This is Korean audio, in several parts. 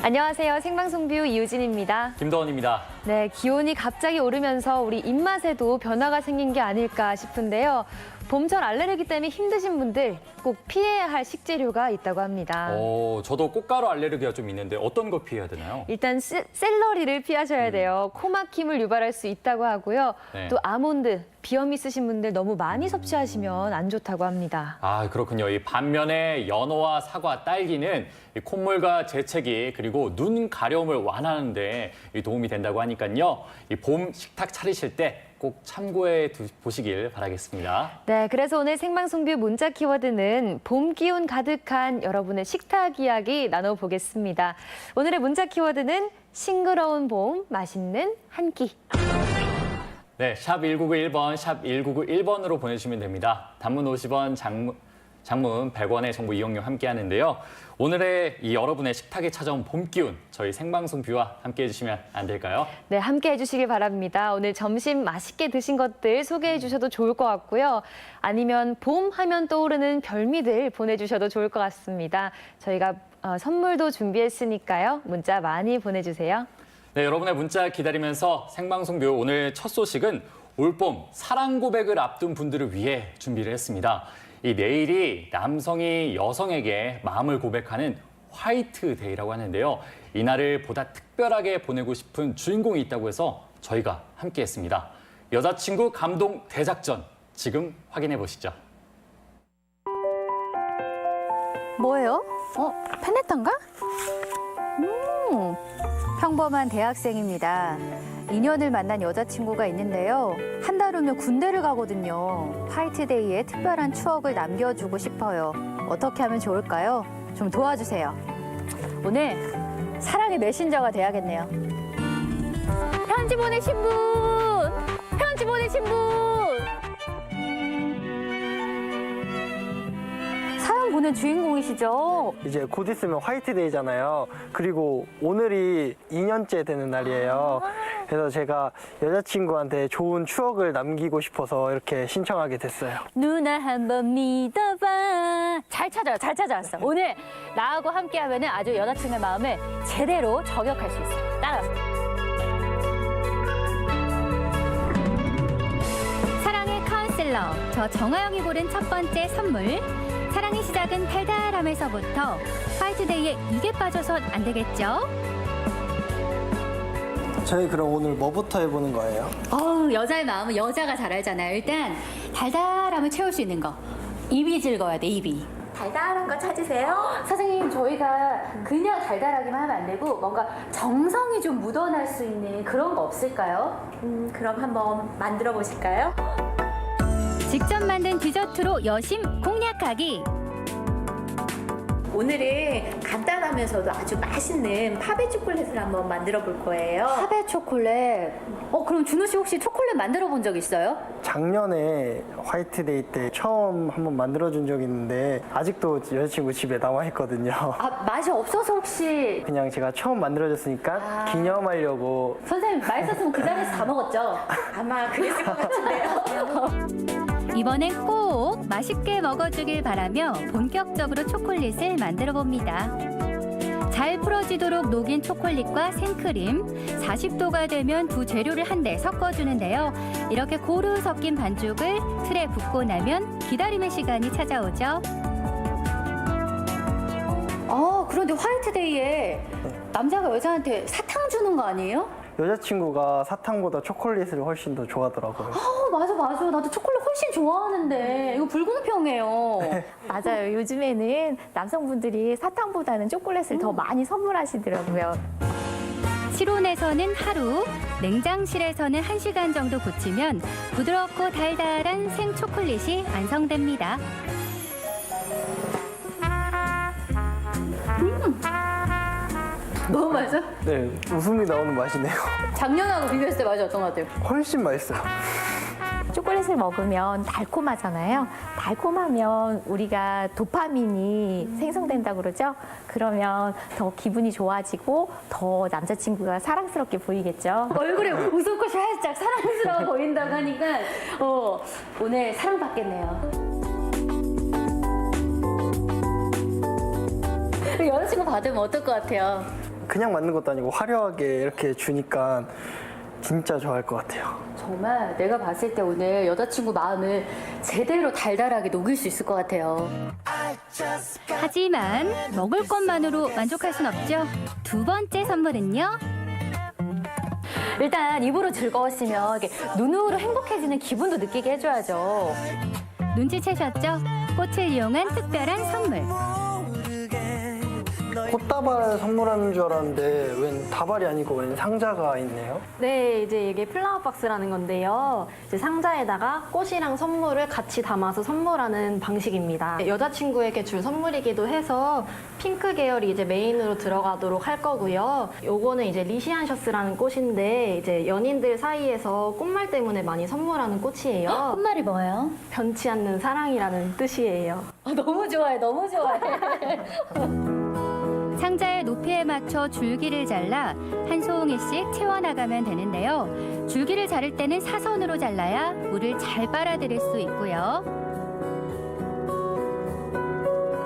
안녕하세요. 생방송뷰 이유진입니다. 김도원입니다. 네, 기온이 갑자기 오르면서 우리 입맛에도 변화가 생긴 게 아닐까 싶은데요. 봄철 알레르기 때문에 힘드신 분들 꼭 피해야 할 식재료가 있다고 합니다. 저도 꽃가루 알레르기가 좀 있는데 어떤 거 피해야 되나요? 일단 샐러리를 피하셔야 돼요. 코막힘을 유발할 수 있다고 하고요. 네. 또 아몬드, 비염 있으신 분들 너무 많이 섭취하시면 안 좋다고 합니다. 아, 그렇군요. 이 반면에 연어와 사과, 딸기는 이 콧물과 재채기 그리고 눈 가려움을 완화하는 데 도움이 된다고 하니까요. 이 봄 식탁 차리실 때 꼭 참고해 보시길 바라겠습니다. 네, 그래서 오늘 생방송뷰 문자 키워드는 봄 기운 가득한 여러분의 식탁 이야기 나눠보겠습니다. 오늘의 문자 키워드는 싱그러운 봄, 맛있는 한 끼. 네, 샵 1991번, 샵 1991번으로 보내주시면 됩니다. 단문 50원, 장문 100원의 정보 이용료 함께 하는데요. 오늘의 이 여러분의 식탁에 찾아온 봄 기운, 저희 생방송 뷰와 함께 해주시면 안 될까요? 네, 함께 해주시길 바랍니다. 오늘 점심 맛있게 드신 것들 소개해 주셔도 좋을 것 같고요. 아니면 봄 하면 떠오르는 별미들 보내주셔도 좋을 것 같습니다. 저희가 선물도 준비했으니까요. 문자 많이 보내주세요. 네, 여러분의 문자 기다리면서 생방송 뷰 오늘 첫 소식은 올봄 사랑 고백을 앞둔 분들을 위해 준비를 했습니다. 이 내일이 남성이 여성에게 마음을 고백하는 화이트데이라고 하는데요. 이날을 보다 특별하게 보내고 싶은 주인공이 있다고 해서 저희가 함께했습니다. 여자친구 감동 대작전, 지금 확인해 보시죠. 뭐예요? 팬레타인가? 평범한 대학생입니다. 2년을 만난 여자친구가 있는데요. 한 달 후면 군대를 가거든요. 화이트데이에 특별한 추억을 남겨주고 싶어요. 어떻게 하면 좋을까요? 좀 도와주세요. 오늘 사랑의 메신저가 돼야겠네요. 편지 보내신 분! 편지 보내신 분! 사연 보낸 주인공이시죠? 이제 곧 있으면 화이트데이잖아요. 그리고 오늘이 2년째 되는 날이에요. 그래서 제가 여자친구한테 좋은 추억을 남기고 싶어서 이렇게 신청하게 됐어요. 누나 한번 믿어봐. 잘 찾아왔어. 오늘 나하고 함께하면 아주 여자친구의 마음을 제대로 저격할 수 있어요. 따라서. 사랑의 카운슬러, 저 정아영이 고른 첫 번째 선물. 사랑의 시작은 달달함에서부터 화이트데이에 이게 빠져선 안 되겠죠? 저희 그럼 오늘 뭐부터 해보는 거예요? 여자의 마음은 여자가 잘 알잖아요. 일단 달달함을 채울 수 있는 거. 입이 즐거워야 돼, 입이. 달달한 거 찾으세요? 사장님, 저희가 그냥 달달하기만 하면 안 되고 뭔가 정성이 좀 묻어날 수 있는 그런 거 없을까요? 그럼 한번 만들어 보실까요? 직접 만든 디저트로 여심 공략하기. 오늘은 간단하면서도 아주 맛있는 파베 초콜릿을 한번 만들어 볼 거예요. 파베 초콜릿. 그럼 준호 씨 혹시 초콜릿 만들어 본 적 있어요? 작년에 화이트데이 때 처음 한번 만들어준 적이 있는데 아직도 여자친구 집에 남아있거든요. 맛이 없어서 혹시 그냥 제가 처음 만들어줬으니까 기념하려고. 선생님 맛있었으면 그 자리에서 다 먹었죠? 아마 그랬을 것 같은데요. 이번엔 꼭 맛있게 먹어주길 바라며 본격적으로 초콜릿을 만들어 봅니다. 잘 풀어지도록 녹인 초콜릿과 생크림, 40도가 되면 두 재료를 한데 섞어주는데요. 이렇게 고루 섞인 반죽을 틀에 붓고 나면 기다림의 시간이 찾아오죠. 그런데 화이트데이에 남자가 여자한테 사탕 주는 거 아니에요? 여자친구가 사탕보다 초콜릿을 훨씬 더 좋아하더라고요. 맞아. 나도 초콜릿 훨씬 좋아하는데 이거 불공평해요. 맞아요. 요즘에는 남성분들이 사탕보다는 초콜릿을 더 많이 선물하시더라고요. 실온에서는 하루, 냉장실에서는 1시간 정도 굳히면 부드럽고 달달한 생초콜릿이 완성됩니다. 너무 맛있어? 네, 웃음이 나오는 맛이네요. 작년하고 비교했을 때 맛이 어떤 것 같아요? 훨씬 맛있어요. 초콜릿을 먹으면 달콤하잖아요. 달콤하면 우리가 도파민이 생성된다고 그러죠. 그러면 더 기분이 좋아지고 더 남자친구가 사랑스럽게 보이겠죠. 얼굴에 웃음꽃이 살짝 사랑스러워 보인다고 하니까 오늘 사랑받겠네요. 여자친구 받으면 어떨 것 같아요? 그냥 맞는 것도 아니고 화려하게 이렇게 주니까 진짜 좋아할 것 같아요. 정말 내가 봤을 때 오늘 여자친구 마음을 제대로 달달하게 녹일 수 있을 것 같아요. 하지만 먹을 것만으로 만족할 순 없죠. 두 번째 선물은요. 일단 입으로 즐거웠으면 이렇게 눈으로 행복해지는 기분도 느끼게 해줘야죠. 눈치채셨죠? 꽃을 이용한 특별한 선물. 꽃다발 선물하는 줄 알았는데 웬 다발이 아니고 웬 상자가 있네요. 네, 이제 이게 플라워 박스라는 건데요. 이제 상자에다가 꽃이랑 선물을 같이 담아서 선물하는 방식입니다. 여자친구에게 줄 선물이기도 해서 핑크 계열이 이제 메인으로 들어가도록 할 거고요. 요거는 이제 리시안셔스라는 꽃인데 이제 연인들 사이에서 꽃말 때문에 많이 선물하는 꽃이에요. 꽃말이 뭐예요? 변치 않는 사랑이라는 뜻이에요. 너무 좋아해, 너무 좋아해. 상자의 높이에 맞춰 줄기를 잘라 한 송이씩 채워나가면 되는데요. 줄기를 자를 때는 사선으로 잘라야 물을 잘 빨아들일 수 있고요.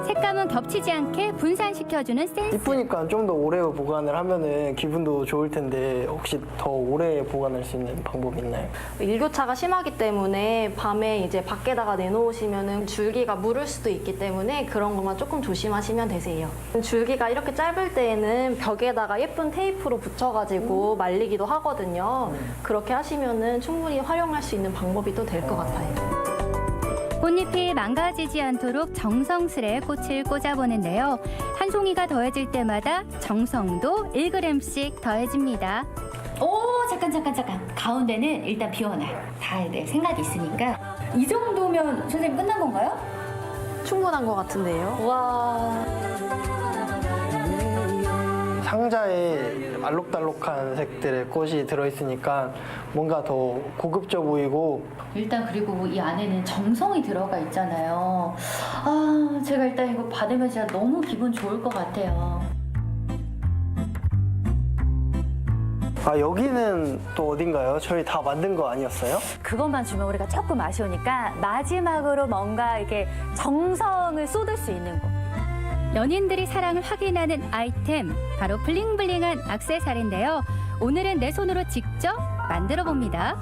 색감은 겹치지 않게 분산시켜주는 센스. 이쁘니까 좀 더 오래 보관을 하면은 기분도 좋을 텐데 혹시 더 오래 보관할 수 있는 방법이 있나요? 일교차가 심하기 때문에 밤에 이제 밖에다가 내놓으시면은 줄기가 무를 수도 있기 때문에 그런 것만 조금 조심하시면 되세요. 줄기가 이렇게 짧을 때에는 벽에다가 예쁜 테이프로 붙여가지고 말리기도 하거든요. 그렇게 하시면은 충분히 활용할 수 있는 방법이 또 될 것 같아요. 꽃잎이 망가지지 않도록 정성스레 꽃을 꽂아보는데요. 한 송이가 더해질 때마다 정성도 1g씩 더해집니다. 오, 잠깐. 가운데는 일단 비워놔요. 다 생각이 있으니까. 이 정도면 선생님 끝난 건가요? 충분한 것 같은데요. 와. 상자에 알록달록한 색들의 꽃이 들어있으니까 뭔가 더 고급져 보이고 일단 그리고 이 안에는 정성이 들어가 있잖아요. 아, 제가 일단 이거 받으면 진짜 너무 기분 좋을 것 같아요. 아 여기는 또 어딘가요? 저희 다 만든 거 아니었어요? 그것만 주면 우리가 조금 아쉬우니까 마지막으로 뭔가 이렇게 정성을 쏟을 수 있는 거. 연인들이 사랑을 확인하는 아이템, 바로 블링블링한 액세서리인데요. 오늘은 내 손으로 직접 만들어 봅니다.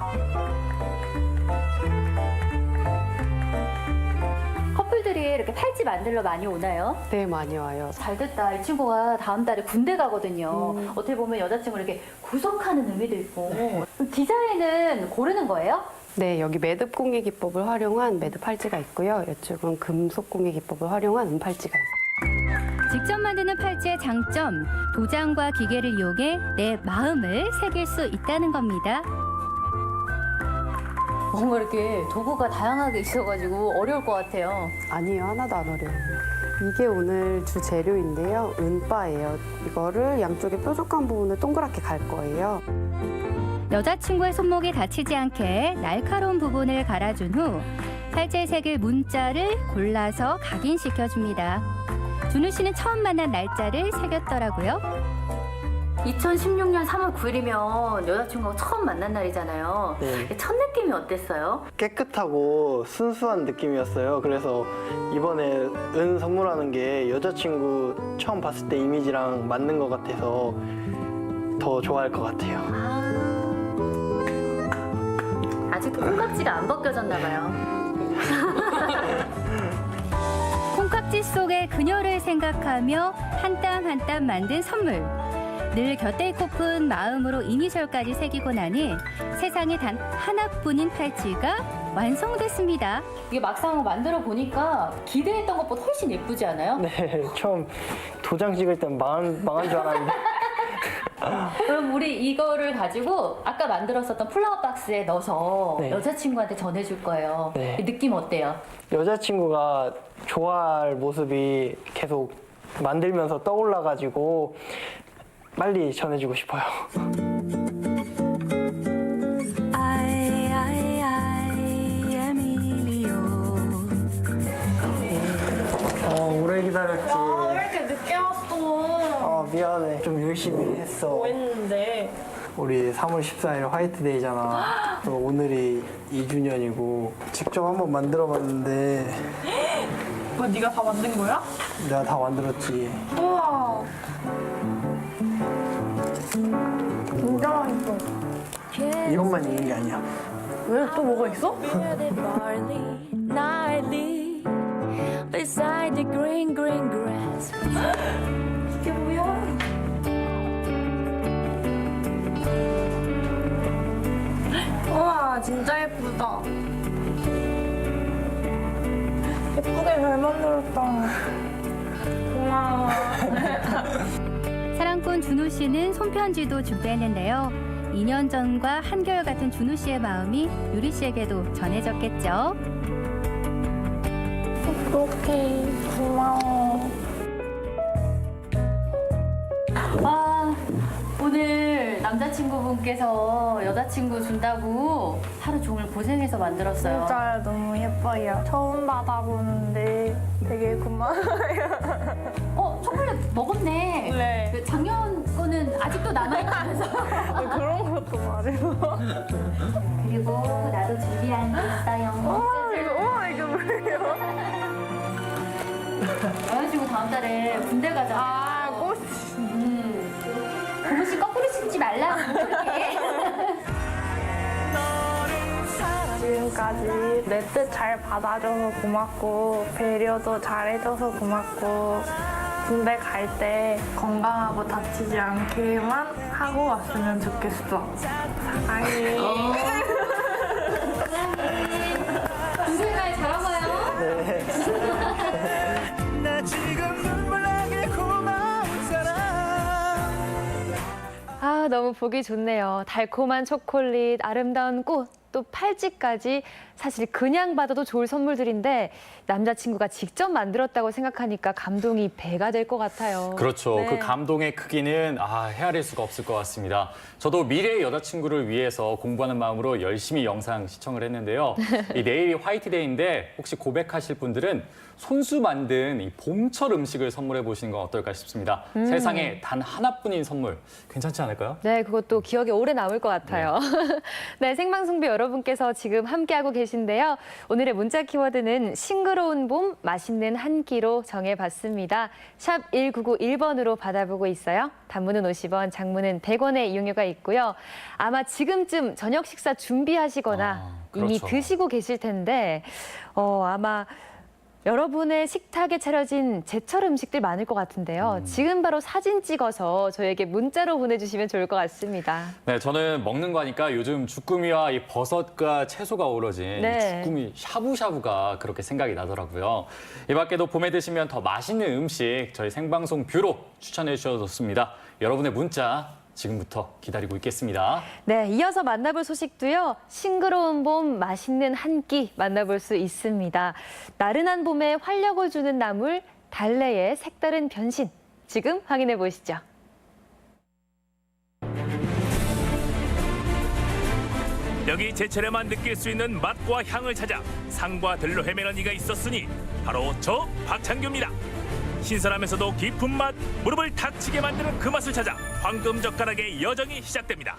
커플들이 이렇게 팔찌 만들러 많이 오나요? 네, 많이 와요. 잘 됐다. 이 친구가 다음 달에 군대 가거든요. 어떻게 보면 여자친구를 이렇게 구속하는 의미도 있고. 디자인은 고르는 거예요? 네, 여기 매듭 공예 기법을 활용한 매듭 팔찌가 있고요. 이쪽은 금속 공예 기법을 활용한 은팔찌가 있어요. 직접 만드는 팔찌의 장점, 도장과 기계를 이용해 내 마음을 새길 수 있다는 겁니다. 뭔가 이렇게 도구가 다양하게 있어가지고 어려울 것 같아요. 아니에요, 하나도 안 어려워요. 이게 오늘 주 재료인데요. 은바예요. 이거를 양쪽에 뾰족한 부분을 동그랗게 갈 거예요. 여자친구의 손목이 다치지 않게 날카로운 부분을 갈아준 후 팔찌에 새길 문자를 골라서 각인시켜줍니다. 준우 씨는 처음 만난 날짜를 새겼더라고요. 2016년 3월 9일이면 여자친구가 처음 만난 날이잖아요. 네. 첫 느낌이 어땠어요? 깨끗하고 순수한 느낌이었어요. 그래서 이번에 은 선물하는 게 여자친구 처음 봤을 때 이미지랑 맞는 것 같아서 더 좋아할 것 같아요. 아직도 콩깍지가 안 벗겨졌나 봐요. 콩깍지 속의 그녀를 생각하며 한 땀 한 땀 만든 선물. 늘 곁에 있고픈 마음으로 이니셜까지 새기고 나니 세상에 단 하나뿐인 팔찌가 완성됐습니다. 이게 막상 만들어 보니까 기대했던 것보다 훨씬 예쁘지 않아요? 네, 처음 도장 찍을 땐 망한 줄 알았는데 그럼 우리 이거를 가지고 아까 만들었었던 플라워 박스에 넣어서 네. 여자친구한테 전해줄 거예요. 네. 이 느낌 어때요? 여자친구가 좋아할 모습이 계속 만들면서 떠올라가지고 빨리 전해주고 싶어요. 미안해. 좀 열심히 했어. 뭐 했는데? 우리 3월 14일 화이트데이잖아. 그리고 오늘이 2주년이고 직접 한번 만들어봤는데 그거 네가 다 만든 거야? 내가 다 만들었지. 우와. 진짜 맛있어. 이것만 있는 게 아니야. 왜? 또 뭐가 있어? 이게 뭐야? 우와, 진짜 예쁘다. 예쁘게 잘 만들었다. 고마워. 사랑꾼 준우 씨는 손편지도 준비했는데요. 2년 전과 한결같은 준우 씨의 마음이 유리 씨에게도 전해졌겠죠. 그렇게 고마워. 아, 오늘 남자친구분께서 여자친구 준다고 하루 종일 고생해서 만들었어요. 진짜 너무 예뻐요. 처음 받아보는데 되게 고마워요. 초콜릿 먹었네. 네. 그 작년 거는 아직도 남아있다면서. 그런 것도 말해요. 그리고 나도 준비한 게 있어요. 우와, 이거 뭐예요? 여자친구 다음 달에 군대 가잖아. 아, 꽃. 고무신 거꾸로 신지 말라고 그렇게. 지금까지 내 뜻 잘 받아줘서 고맙고 배려도 잘해줘서 고맙고 군대 갈 때 건강하고 다치지 않게만 하고 왔으면 좋겠어. 사랑해. 군생활 잘하고요. 나 지금 눈물 나게 고마운 사람. 아, 너무 보기 좋네요. 달콤한 초콜릿, 아름다운 꽃, 또 팔찌까지 사실 그냥 받아도 좋을 선물들인데 남자친구가 직접 만들었다고 생각하니까 감동이 배가 될 것 같아요. 그렇죠. 네. 그 감동의 크기는 헤아릴 수가 없을 것 같습니다. 저도 미래의 여자친구를 위해서 공부하는 마음으로 열심히 영상 시청을 했는데요. 이 내일이 화이트데이인데 혹시 고백하실 분들은 손수 만든 이 봄철 음식을 선물해 보시는 건 어떨까 싶습니다. 세상에 단 하나뿐인 선물 괜찮지 않을까요? 네, 그것도 기억에 오래 남을 것 같아요. 네, 생방송비 여러분께서 지금 함께하고 계신데요. 오늘의 문자 키워드는 싱그러운 봄, 맛있는 한 끼로 정해봤습니다. 샵 1991번으로 받아보고 있어요. 단문은 50원, 장문은 100원의 이용료가 있고요. 아마 지금쯤 저녁 식사 준비하시거나 이미 그렇죠. 드시고 계실 텐데 아마 여러분의 식탁에 차려진 제철 음식들 많을 것 같은데요. 지금 바로 사진 찍어서 저에게 문자로 보내주시면 좋을 것 같습니다. 네, 저는 먹는 거 하니까 요즘 주꾸미와 이 버섯과 채소가 어우러진 네. 이 주꾸미 샤브샤브가 그렇게 생각이 나더라고요. 이 밖에도 봄에 드시면 더 맛있는 음식 저희 생방송 뷰로 추천해 주셔도 좋습니다. 여러분의 문자 지금부터 기다리고 있겠습니다. 네, 이어서 만나볼 소식도요. 싱그러운 봄, 맛있는 한 끼 만나볼 수 있습니다. 나른한 봄에 활력을 주는 나물, 달래의 색다른 변신. 지금 확인해 보시죠. 여기 제철에만 느낄 수 있는 맛과 향을 찾아 산과 들로 헤매는 이가 있었으니 바로 저 박창규입니다. 신선하면서도 깊은 맛, 무릎을 닥치게 만드는 그 맛을 찾아 황금젓가락의 여정이 시작됩니다.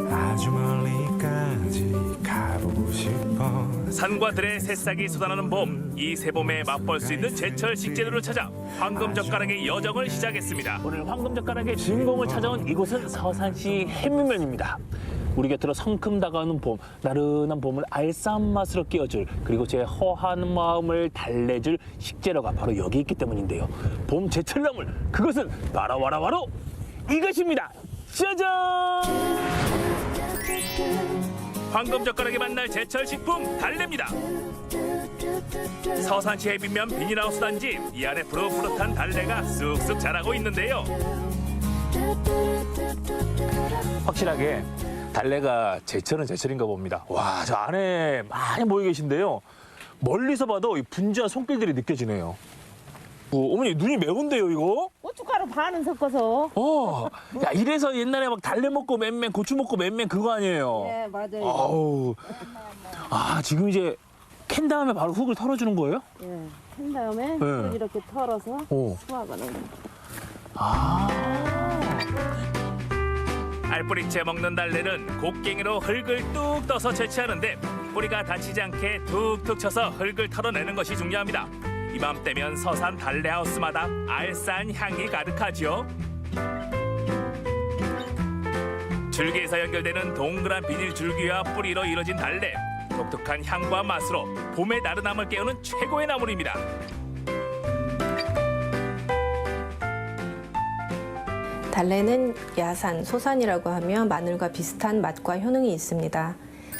아주 멀리까지 가보고 싶어. 산과 들의 새싹이 쏟아나는 봄, 이 새봄에 맛볼 수 있는 제철 식재료를 찾아 황금젓가락의 여정을 시작했습니다. 오늘 황금젓가락의 주인공을 찾아온 이곳은 서산시 해미면입니다. 우리 곁으로 성큼 다가오는 봄, 나른한 봄을 알싸한 맛으로 끼워줄, 그리고 제 허한 마음을 달래줄 식재료가 바로 여기 있기 때문인데요. 봄 제철 나물, 그것은 바로 이것입니다. 짜잔! 황금젓가락에 만날 제철 식품 달래입니다. 서산시 해비면 비닐하우스 단지, 이 안에 푸릇푸릇한 달래가 쑥쑥 자라고 있는데요. 확실하게 달래가 제철은 제철인가 봅니다. 와, 저 안에 많이 모여 계신데요. 멀리서 봐도 이 분주한 손길들이 느껴지네요. 어머니, 눈이 매운데요, 이거? 고춧가루 반은 섞어서. 야, 이래서 옛날에 막 달래 먹고 맨맨, 고추 먹고 맨맨 그거 아니에요? 네, 맞아요. 아우. 지금 이제 캔 다음에 바로 흙을 털어주는 거예요? 캔 다음에 네. 이렇게 털어서 오. 수확하는 거예요. 알뿌리째 먹는 달래는 곡괭이로 흙을 뚝 떠서 채취하는데 뿌리가 다치지 않게 툭툭 쳐서 흙을 털어내는 것이 중요합니다. 이맘때면 서산 달래하우스마다 알싸한 향이 가득하죠. 줄기에서 연결되는 동그란 비닐 줄기와 뿌리로 이뤄진 달래. 독특한 향과 맛으로 봄의 나른함을 깨우는 최고의 나물입니다. 달래는 야산, 소산이라고 하며 마늘과 비슷한 맛과 효능이 있습니다.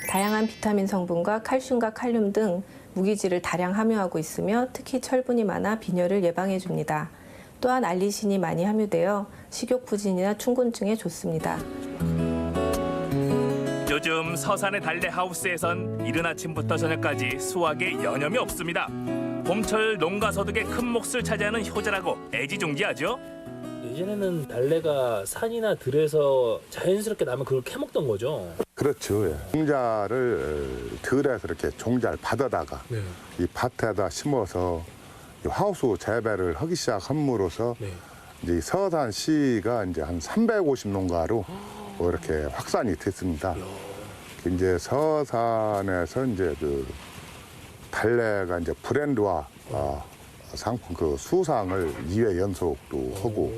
다양한 비타민 성분과 칼슘과 칼륨 등 무기질을 다량 함유하고 있으며 특히 철분이 많아 빈혈을 예방해 줍니다. 또한 알리신이 많이 함유되어 식욕부진이나 충곤증에 좋습니다. 요즘 서산의 달래 하우스에선 이른 아침부터 저녁까지 수확에 여념이 없습니다. 봄철 농가 소득의 큰 몫을 차지하는 효자라고 애지중지하죠. 예전에는 달래가 산이나 들에서 자연스럽게 나면 그걸 캐먹던 거죠. 그렇죠. 예. 종자를 들에서 이렇게 종자를 받아다가 네. 이 밭에다 심어서 이 하우스 재배를 하기 시작함으로써 네. 이제 이 서산시가 이제 한 350농가로 이렇게 확산이 됐습니다. 이제 서산에서 이제 그 달래가 이제 브랜드화 상품 그 수상을 2회 연속도 하고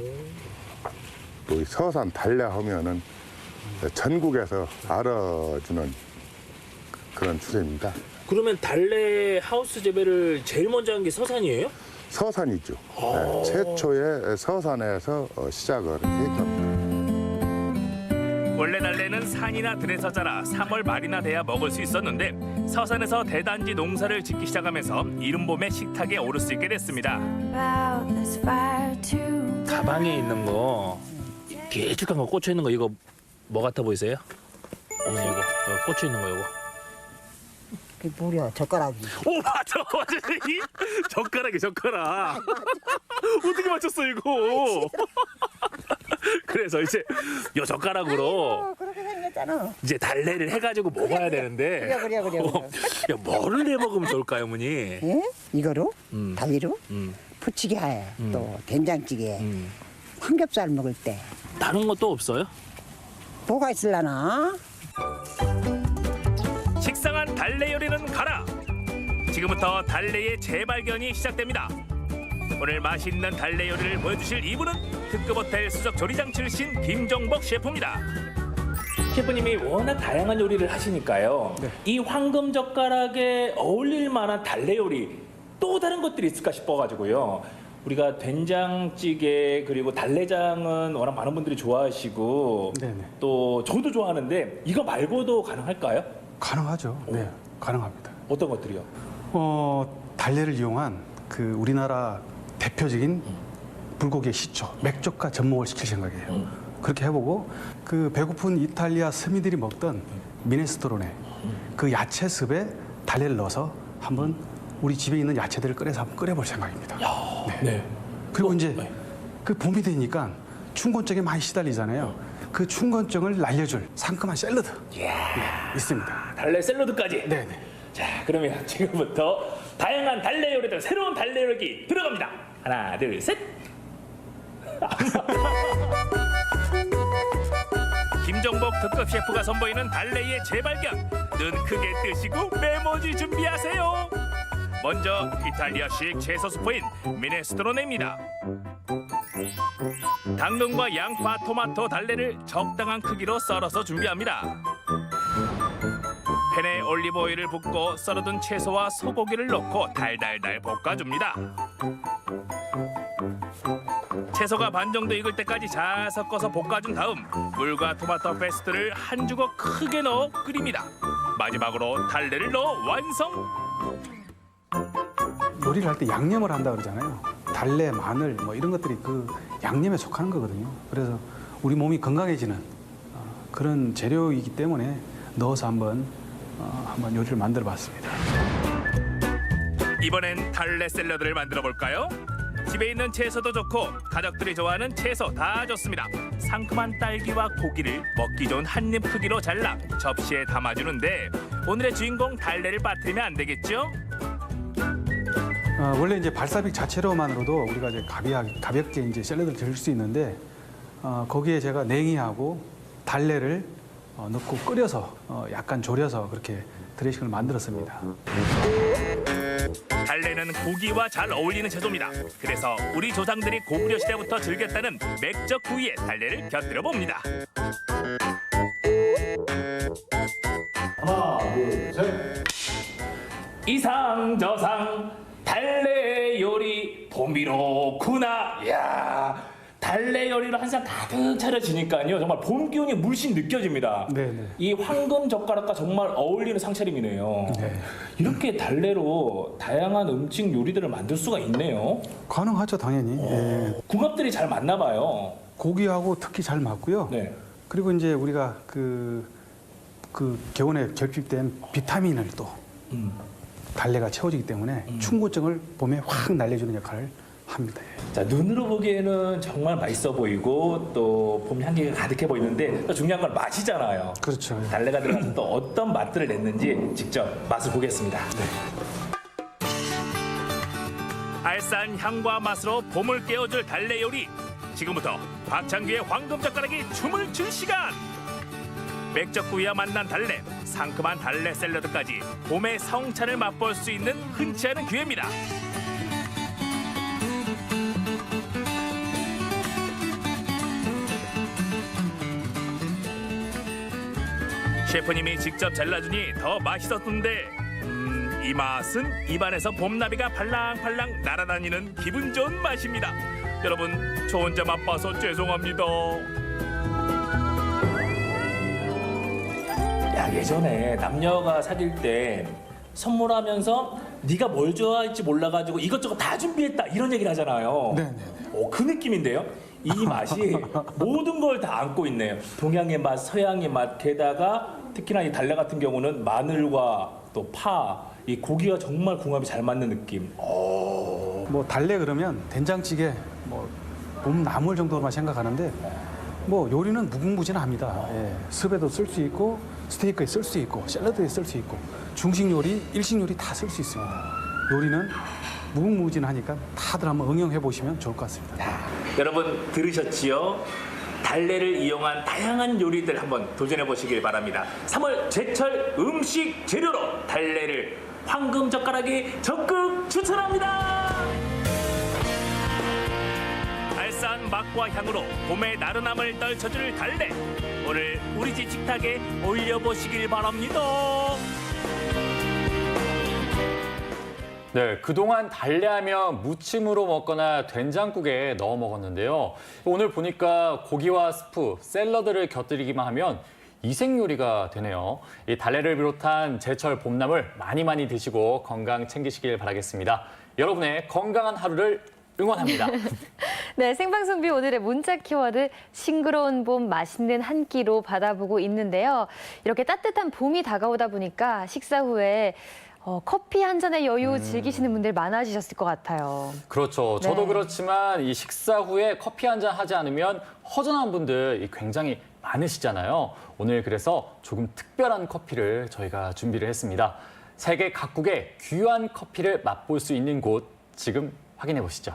또 이 서산 달래 하면은 전국에서 알아주는 그런 추세입니다. 그러면 달래 하우스 재배를 제일 먼저 한 게 서산이에요? 서산이죠. 네, 최초의 서산에서 시작을 했죠. 원래 달래는 산이나 들에서 자라 3월 말이나 돼야 먹을 수 있었는데 서산에서 대단지 농사를 짓기 시작하면서 이른 봄에 식탁에 오를 수 있게 됐습니다. 가방에 있는 거 길쭉한 거 꽂혀 있는 거 이거 뭐 같아 보이세요? 어머니 이거 꽂혀 있는 거 이거. 그게 뭐야? 젓가락이. 오 맞아. 젓가락. 어떻게 맞췄어 이거? 그래서 이제 요 젓가락으로 그렇게 생겼잖아. 이제 달래를 해가지고 먹어야 되는데. 그래. 야, 뭐를 해 먹으면 좋을까요, 어머니? 예? 이거로? 다리로? 부치게 또 된장찌개. 삼겹살 먹을 때. 다른 것도 없어요? 뭐가 있을라나? 식상한 달래 요리는 가라. 지금부터 달래의 재발견이 시작됩니다. 오늘 맛있는 달래 요리를 보여주실 이분은 특급 호텔 수석 조리장 출신 김정복 셰프입니다. 셰프님이 워낙 다양한 요리를 하시니까요. 이 황금 젓가락에 어울릴 만한 달래 요리 또 다른 것들이 있을까 싶어가지고요. 우리가 된장찌개 그리고 달래장은 워낙 많은 분들이 좋아하시고 또 저도 좋아하는데 이거 말고도 가능할까요? 가능하죠. 네, 가능합니다. 어떤 것들이요? 달래를 이용한 그 우리나라 대표적인 불고기의 시초, 맥주가 접목을 시킬 생각이에요. 그렇게 해보고 그 배고픈 이탈리아 서민들이 먹던 미네스토로네 그 야채습에 달래를 넣어서 한번 우리 집에 있는 야채들을 꺼내서 한번 끓여볼 생각입니다. 네. 그리고 이제 그 봄이 되니까 충곤증에 많이 시달리잖아요. 그 충곤증을 날려줄 상큼한 샐러드 있습니다. 달래 샐러드까지? 네네. 자, 그러면 지금부터 다양한 달래 요리들 새로운 달래 요리 들어갑니다. 하나, 둘, 셋. 김정복 특급 셰프가 선보이는 달래의 재발견. 눈 크게 뜨시고 메모지 준비하세요. 먼저 이탈리아식 채소 수프인 미네스트로네입니다. 당근과 양파, 토마토, 달래를 적당한 크기로 썰어서 준비합니다. 팬에 올리브 오일을 붓고 썰어둔 채소와 소고기를 넣고 달달달 볶아줍니다. 채소가 반 정도 익을 때까지 잘 섞어서 볶아준 다음 물과 토마토 페스트를 한 주걱 크게 넣어 끓입니다. 마지막으로 달래를 넣어 완성! 요리를 할 때 양념을 한다 그러잖아요. 달래, 마늘 뭐 이런 것들이 그 양념에 속하는 거거든요. 그래서 우리 몸이 건강해지는 그런 재료이기 때문에 넣어서 한번 요리를 만들어 봤습니다. 이번엔 달래 샐러드를 만들어 볼까요? 집에 있는 채소도 좋고 가족들이 좋아하는 채소 다 좋습니다. 상큼한 딸기와 고기를 먹기 좋은 한입 크기로 잘라 접시에 담아주는데 오늘의 주인공 달래를 빠뜨리면 안 되겠죠? 원래 이제 발사믹 자체로만으로도 우리가 이제 가볍게 이제 샐러드를 드실 수 있는데 거기에 제가 냉이하고 달래를 넣고 끓여서 약간 졸여서 그렇게 드레싱을 만들었습니다. 달래는 고기와 잘 어울리는 채소입니다. 그래서 우리 조상들이 고구려 시대부터 즐겼다는 맥적 구이에 달래를 곁들여 봅니다. 하나, 둘, 셋. 이상저상 달래 요리 봄이로구나. 이야, 달래 요리로 한 상 가득 차려지니까요. 정말 봄 기운이 물씬 느껴집니다. 네네. 이 황금 젓가락과 정말 어울리는 상차림이네요. 네. 이렇게 달래로 다양한 음식 요리들을 만들 수가 있네요. 가능하죠, 당연히. 예. 궁합들이 잘 맞나 봐요. 고기하고 특히 잘 맞고요. 네. 그리고 이제 우리가 그 겨울에 결핍된 비타민을 또 달래가 채워지기 때문에 충곤증을 봄에 확 날려주는 역할을 합니다. 자, 눈으로 보기에는 정말 맛있어 보이고 또 봄 향기가 가득해 보이는데 또 중요한 건 맛이잖아요. 그렇죠. 달래가 들어가서 또 어떤 맛들을 냈는지 직접 맛을 보겠습니다. 알싸한 향과 맛으로 봄을 깨워줄 달래 요리. 지금부터 박창규의 황금 젓가락이 춤을 출 시간. 맥적구이와 만난 달래, 상큼한 달래 샐러드까지 봄의 성찬을 맛볼 수 있는 흔치 않은 기회입니다. 셰프님이 직접 잘라주니 더 맛있었는데 이 맛은 입안에서 봄나비가 팔랑팔랑 날아다니는 기분 좋은 맛입니다. 여러분, 저 혼자 맛봐서 죄송합니다. 야, 예전에 남녀가 사귈 때 선물하면서 네가 뭘 좋아할지 몰라가지고 이것저것 다 준비했다 이런 얘기를 하잖아요. 네네네. 그 느낌인데요. 이 맛이 모든 걸 다 안고 있네요. 동양의 맛, 서양의 맛, 게다가 특히나 이 달래 같은 경우는 마늘과 또 파, 이 고기가 정말 궁합이 잘 맞는 느낌. 뭐 달래 그러면 된장찌개, 뭐 봄 나물 정도만 생각하는데 뭐 요리는 무궁무진합니다. 예. 습에도 쓸 수 있고 스테이크에 쓸 수 있고 샐러드에 쓸 수 있고 중식 요리, 일식 요리 다 쓸 수 있습니다. 요리는 무궁무진하니까 다들 한번 응용해 보시면 좋을 것 같습니다. 여러분 들으셨지요? 달래를 이용한 다양한 요리들 한번 도전해 보시길 바랍니다. 3월 제철 음식 재료로 달래를 황금 젓가락에 적극 추천합니다. 알싸한 맛과 향으로 봄의 나른함을 떨쳐줄 달래. 오늘 우리 집 식탁에 올려보시길 바랍니다. 네, 그동안 달래하면 무침으로 먹거나 된장국에 넣어 먹었는데요. 오늘 보니까 고기와 스프, 샐러드를 곁들이기만 하면 이색 요리가 되네요. 이 달래를 비롯한 제철 봄나물 많이 드시고 건강 챙기시길 바라겠습니다. 여러분의 건강한 하루를 응원합니다. 네, 생방송비 오늘의 문자 키워드 싱그러운 봄 맛있는 한 끼로 받아보고 있는데요. 이렇게 따뜻한 봄이 다가오다 보니까 식사 후에 커피 한 잔의 여유 즐기시는 분들 많아지셨을 것 같아요. 그렇죠. 저도 네. 그렇지만 이 식사 후에 커피 한 잔 하지 않으면 허전한 분들이 굉장히 많으시잖아요. 오늘 그래서 조금 특별한 커피를 저희가 준비를 했습니다. 세계 각국의 귀한 커피를 맛볼 수 있는 곳 지금 확인해 보시죠.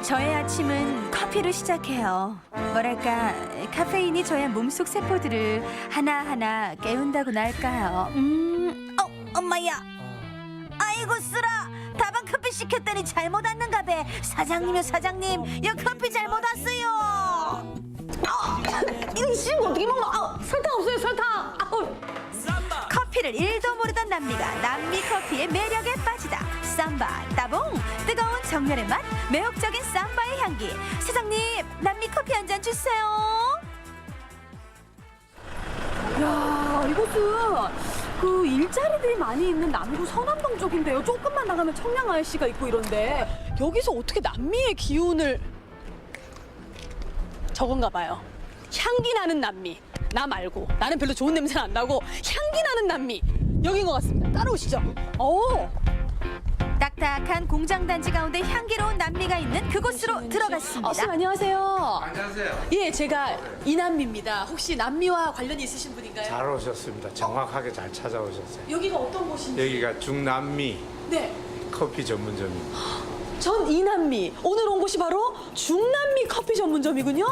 저의 아침은 커피로 시작해요. 뭐랄까, 카페인이 저의 몸속 세포들을 하나하나 깨운다고나 할까요? 엄마야. 아이고, 쓰라. 다방 커피 시켰더니 잘못 왔는가 배. 사장님이요, 사장님. 여 커피 잘못 왔어요. 이거 씹고 어떻게 먹어? 설탕 없어요, 설탕. 커피를 1도 모르던 남미가 남미 커피의 매력에 빠지다. 삼바, 따봉! 뜨거운 정열의 맛, 매혹적인 삼바의 향기. 사장님, 남미 커피 한 잔 주세요. 야, 이곳은 그 일자리들이 많이 있는 남구 서남동 쪽인데요. 조금만 나가면 청량 아저씨가 있고 이런데 여기서 어떻게 남미의 기운을 저건가 봐요. 향기 나는 남미. 나 말고 나는 별로 좋은 냄새는 안 나고 향기 나는 남미. 여긴 것 같습니다. 따라오시죠. 딱딱한 공장 단지 가운데 향기로운 남미가 있는 그곳으로 들어갔습니다. 선생님 안녕하세요. 안녕하세요. 예, 제가 이남미입니다. 혹시 남미와 관련이 있으신 분인가요? 잘 오셨습니다. 정확하게 잘 찾아오셨어요. 여기가 어떤 곳인지. 여기가 중남미 네. 커피 전문점입니다. 전 이남미. 오늘 온 곳이 바로 중남미 커피 전문점이군요.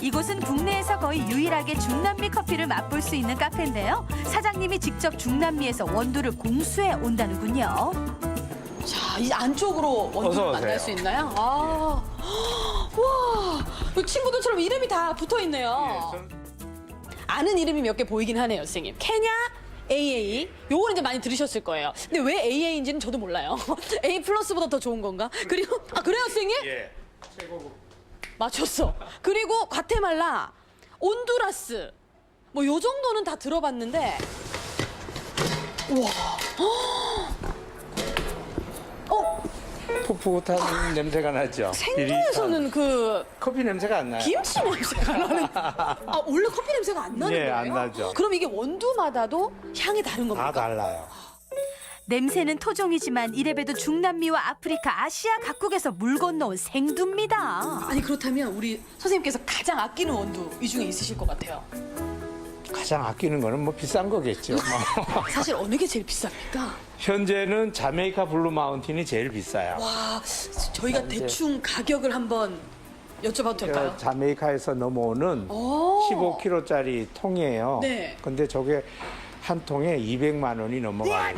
이곳은 국내에서 거의 유일하게 중남미 커피를 맛볼 수 있는 카페인데요. 사장님이 직접 중남미에서 원두를 공수해 온다는군요. 자, 이 안쪽으로 어서 원두를 오세요. 만날 수 있나요? 아, 와, 친구들처럼 이름이 다 붙어 있네요. 아는 이름이 몇 개 보이긴 하네요, 선생님. 케냐, AA. 요거는 이제 많이 들으셨을 거예요. 근데 왜 AA인지는 저도 몰라요. A 플러스보다 더 좋은 건가? 그리고 그래요, 선생님? 예. 최고급. 맞췄어. 그리고 과테말라, 온두라스. 뭐 요 정도는 다 들어봤는데. 우와. 풋풋한 냄새가 나죠. 생도에서는 그 커피 냄새가 안 나요. 김치 냄새가 나는. 아, 원래 커피 냄새가 안 나는 예, 거예요? 안 나죠. 그럼 이게 원두마다도 향이 다른 겁니까? 다 달라요. 냄새는 토종이지만 이래봬도 중남미와 아프리카, 아시아 각국에서 물 건너온 생두입니다. 아니 그렇다면 우리 선생님께서 가장 아끼는 원두 이 중에 있으실 것 같아요. 가장 아끼는 거는 뭐 비싼 거겠죠. 사실 어느 게 제일 비쌉니까? 현재는 자메이카 블루 마운틴이 제일 비싸요. 와, 저희가 대충 가격을 한번 여쭤봐도 될까요? 자메이카에서 넘어오는 오. 15kg짜리 통이에요. 네. 근데 저게 한 통에 200만 원이 넘어가요.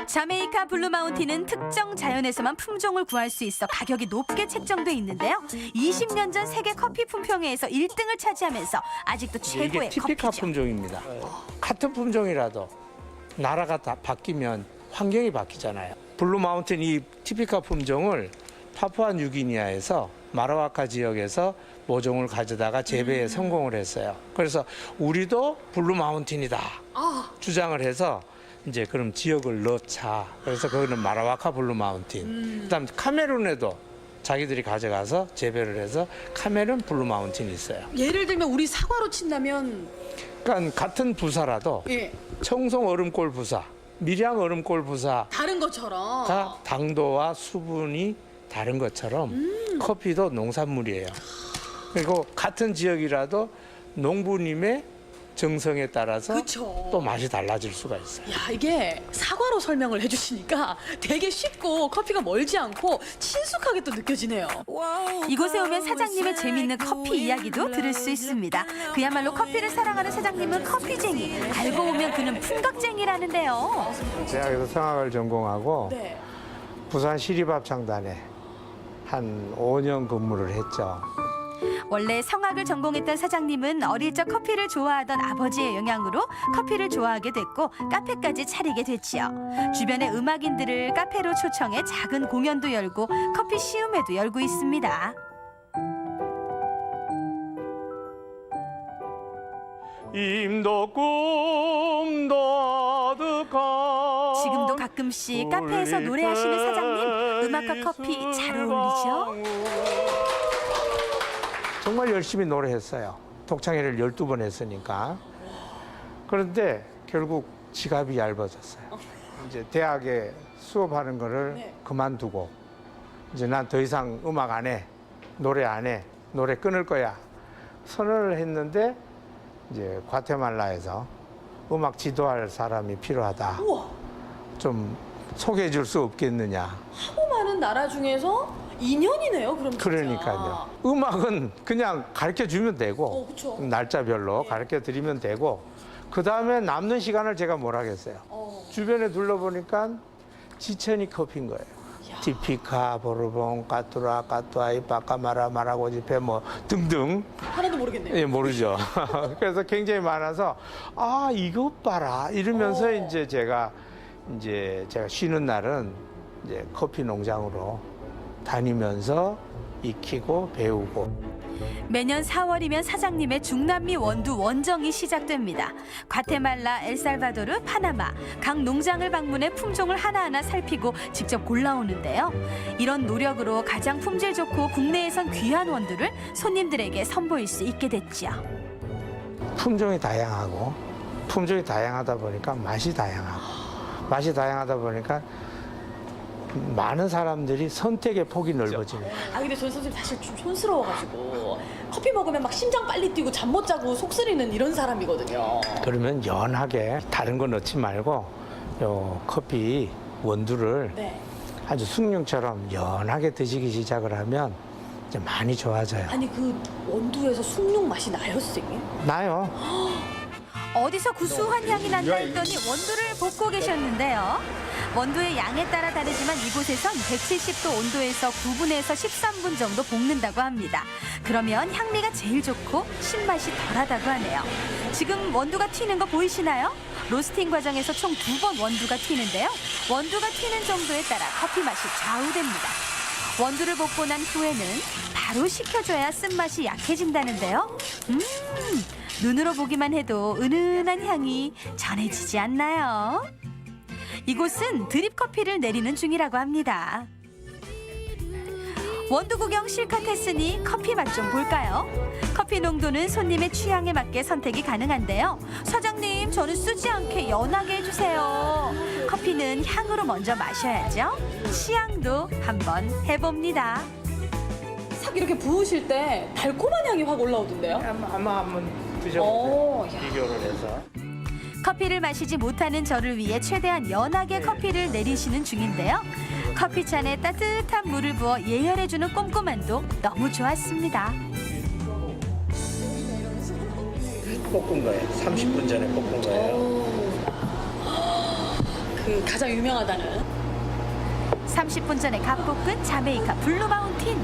자메이카 블루 마운틴은 특정 자연에서만 품종을 구할 수 있어 가격이 높게 책정돼 있는데요. 20년 전 세계 커피 품평회에서 1등을 차지하면서 아직도 이게 최고의 티피카 커피죠. 품종입니다. 같은 품종이라도 나라가 다 바뀌면 환경이 바뀌잖아요. 블루 마운틴 이 티피카 품종을 파푸아뉴기니아에서 마라와카 지역에서 모종을 가져다가 재배에 성공을 했어요. 그래서 우리도 블루 마운틴이다 주장을 해서 이제 그럼 지역을 넣자. 그래서 그거는 마라와카 블루 마운틴. 그다음 카메룬에도 자기들이 가져가서 재배를 해서 카메룬 블루 마운틴이 있어요. 예를 들면 우리 사과로 친다면 그러니까 같은 부사라도 예. 청송 얼음골 부사, 밀양 얼음골 부사가 다른 것처럼 당도와 수분이 다른 것처럼 커피도 농산물이에요. 그리고 같은 지역이라도 농부님의 정성에 따라서 그쵸. 또 맛이 달라질 수가 있어요. 야, 이게 사과로 설명을 해주시니까 되게 쉽고 커피가 멀지 않고 친숙하게 또 느껴지네요. 이곳에 오면 사장님의 재밌는 커피 이야기도 들을 수 있습니다. 그야말로 커피를 사랑하는 사장님은 커피쟁이, 알고 보면 그는 풍각쟁이라는데요. 대학에서 성악을 전공하고 네. 부산 시립합창단에 한 5년 근무를 했죠. 원래 성악을 전공했던 사장님은 어릴 적 커피를 좋아하던 아버지의 영향으로 커피를 좋아하게 됐고 카페까지 차리게 됐지요. 주변의 음악인들을 카페로 초청해 작은 공연도 열고 커피 시음회도 열고 있습니다. 임도 꿈도 아득한 지금도 가끔씩 카페에서 노래하시는 사장님, 음악과 커피 잘 어울리죠? 정말 열심히 노래했어요. 독창회를 12번 했으니까. 그런데 결국 지갑이 얇아졌어요. 이제 대학에 수업하는 거를 그만두고 이제 난 더 이상 음악 안 해, 노래 안 해, 노래 끊을 거야 선언을 했는데 이제 과테말라에서 음악 지도할 사람이 필요하다. 우와. 좀 소개해 줄 수 없겠느냐. 하고 많은 나라 중에서 2년이네요, 그럼 진짜. 그러니까요. 음악은 그냥 가르쳐 주면 되고 그쵸. 날짜별로 가르쳐 드리면 되고 그 다음에 남는 시간을 제가 뭘 하겠어요. 주변에 둘러보니까 지천이 커피인 거예요. 티피카, 보르봉, 까뚜라, 까뚜아이, 바카마라, 마라고지페 뭐 등등. 하나도 모르겠네요. 예, 모르죠. 그래서 굉장히 많아서 아 이것 봐라 이러면서 이제 제가 쉬는 날은 이제 커피 농장으로 다니면서 익히고 배우고. 매년 4월이면 사장님의 중남미 원두 원정이 시작됩니다. 과테말라, 엘살바도르, 파나마 각 농장을 방문해 품종을 하나하나 살피고 직접 골라오는데요. 이런 노력으로 가장 품질 좋고 국내에선 귀한 원두를 손님들에게 선보일 수 있게 됐죠. 품종이 다양하다 보니까 맛이 다양하다 보니까 많은 사람들이 선택의 폭이 넓어지는. 아 근데 저는 선생님 사실 좀 촌스러워가지고 커피 먹으면 막 심장 빨리 뛰고 잠 못 자고 속 쓰리는 이런 사람이거든요. 그러면 연하게 다른 거 넣지 말고 요 커피 원두를 네. 아주 숭늉처럼 연하게 드시기 시작을 하면 이제 많이 좋아져요. 아니 그 원두에서 숭늉 맛이 나요, 선생님? 나요. 어디서 구수한 향이 난다 했더니 원두를 볶고 계셨는데요. 원두의 양에 따라 다르지만 이곳에선 170도 온도에서 9분에서 13분 정도 볶는다고 합니다. 그러면 향미가 제일 좋고 신맛이 덜하다고 하네요. 지금 원두가 튀는 거 보이시나요? 로스팅 과정에서 총 2번 원두가 튀는데요. 원두가 튀는 정도에 따라 커피 맛이 좌우됩니다. 원두를 볶고 난 후에는 바로 식혀줘야 쓴맛이 약해진다는데요. 눈으로 보기만 해도 은은한 향이 전해지지 않나요? 이곳은 드립 커피를 내리는 중이라고 합니다. 원두 구경 실컷 했으니 커피 맛 좀 볼까요? 커피 농도는 손님의 취향에 맞게 선택이 가능한데요. 사장님, 저는 쓰지 않게 연하게 해주세요. 커피는 향으로 먼저 마셔야죠. 취향도 한번 해봅니다. 싹 이렇게 부으실 때 달콤한 향이 확 올라오던데요? 아마 한번 드셔보세요. 오, 야. 비교를 해서. 커피를 마시지 못하는 저를 위해 최대한 연하게 커피를 내리시는 중인데요. 커피잔에 따뜻한 물을 부어 예열해주는 꼼꼼함도 너무 좋았습니다. 볶은 거예요. 30분 전에 볶은 거예요. 그 가장 유명하다는 30분 전에 갓 볶은 자메이카 블루 마운틴.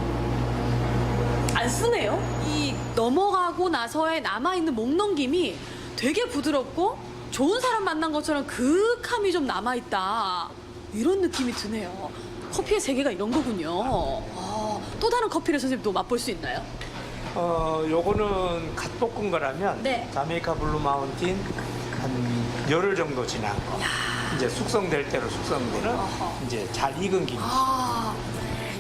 안 쓰네요. 이 넘어가고 나서의 남아있는 목 넘김이 되게 부드럽고 좋은 사람 만난 것처럼 그윽함이 좀 남아있다. 이런 느낌이 드네요. 커피의 세계가 이런 거군요. 아, 또 다른 커피를 선생님 또 맛볼 수 있나요? 요거는 갓 볶은 거라면 네. 자메이카 블루 마운틴 한 열흘 정도 지난 거. 이제 숙성될 대로 숙성되는 이제 잘 익은 김.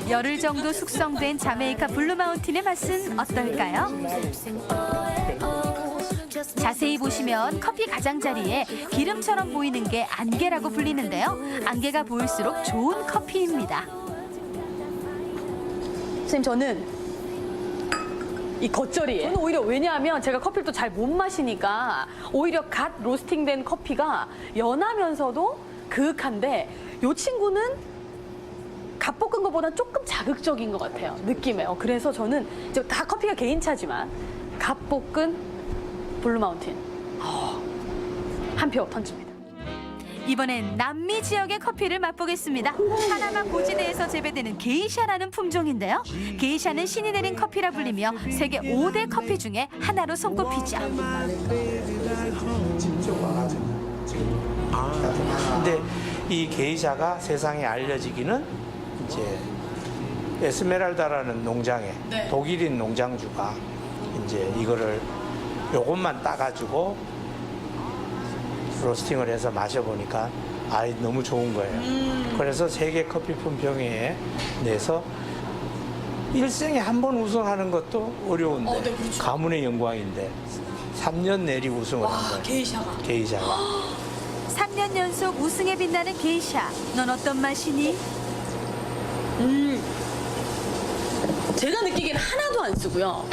열흘 정도 숙성된 자메이카 블루 마운틴의 맛은 어떨까요? 자세히 보시면 커피 가장자리에 기름처럼 보이는 게 안개라고 불리는데요. 안개가 보일수록 좋은 커피입니다. 선생님, 저는 이 겉절이에 저는 오히려 왜냐하면 제가 커피를 또 잘 못 마시니까 오히려 갓 로스팅된 커피가 연하면서도 그윽한데 이 친구는 갓 볶은 것보다 조금 자극적인 것 같아요. 느낌에. 그래서 저는 이제 다 커피가 개인차지만 갓 볶은 블루 마운틴 한 표 던집니다. 이번엔 남미 지역의 커피를 맛보겠습니다. 파나마 고지대에서 재배되는 게이샤라는 품종인데요. 게이샤는 신이 내린 커피라 불리며 세계 5대 커피 중에 하나로 손꼽히죠. 근데 이 게이샤가 세상에 알려지기는 이제 에스메랄다라는 농장에 네. 독일인 농장주가 이제 이거를 요것만 따가지고 로스팅을 해서 마셔보니까 너무 좋은 거예요. 그래서 세계 커피 품평회에 내서 일생에 한 번 우승하는 것도 어려운데 네, 그렇죠. 가문의 영광인데 3년 내리 우승을 한 거예요. 게이샤가. 3년 연속 우승에 빛나는 게이샤. 넌 어떤 맛이니? 제가 느끼기에는 하나도 안 쓰고요.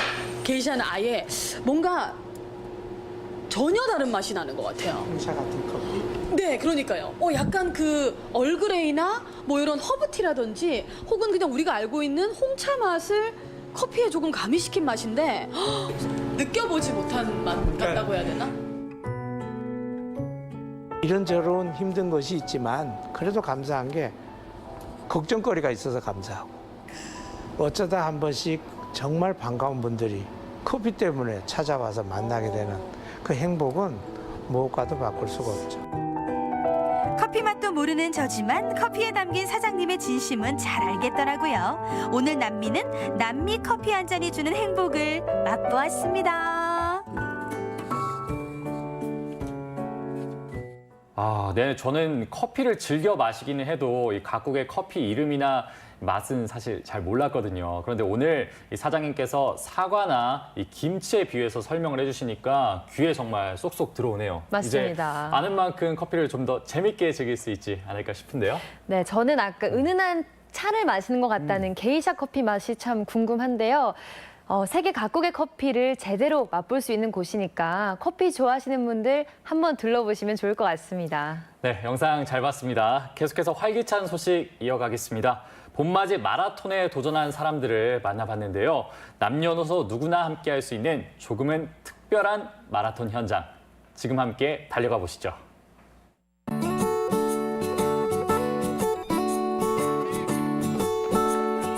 게이샤는 아예 뭔가 전혀 다른 맛이 나는 것 같아요. 홍차 같은 커피? 네, 그러니까요. 약간 그 얼그레이나 뭐 이런 허브티라든지 혹은 그냥 우리가 알고 있는 홍차 맛을 커피에 조금 가미시킨 맛인데 느껴보지 못한 맛 같다고 해야 되나? 이런저런 힘든 것이 있지만 그래도 감사한 게 걱정거리가 있어서 감사하고 어쩌다 한 번씩 정말 반가운 분들이 커피 때문에 찾아와서 만나게 되는 그 행복은 무엇과도 바꿀 수가 없죠. 커피 맛도 모르는 저지만 커피에 담긴 사장님의 진심은 잘 알겠더라고요. 오늘 남미는 남미 커피 한 잔이 주는 행복을 맛보았습니다. 네, 저는 커피를 즐겨 마시기는 해도 이 각국의 커피 이름이나 맛은 사실 잘 몰랐거든요. 그런데 오늘 이 사장님께서 사과나 이 김치에 비유해서 설명을 해주시니까 귀에 정말 쏙쏙 들어오네요. 맞습니다. 이제 아는 만큼 커피를 좀 더 재밌게 즐길 수 있지 않을까 싶은데요. 네, 저는 아까 은은한 차를 마시는 것 같다는 게이샤 커피 맛이 참 궁금한데요. 세계 각국의 커피를 제대로 맛볼 수 있는 곳이니까 커피 좋아하시는 분들 한번 둘러보시면 좋을 것 같습니다. 네, 영상 잘 봤습니다. 계속해서 활기찬 소식 이어가겠습니다. 봄맞이 마라톤에 도전한 사람들을 만나봤는데요. 남녀노소 누구나 함께할 수 있는 조금은 특별한 마라톤 현장. 지금 함께 달려가 보시죠.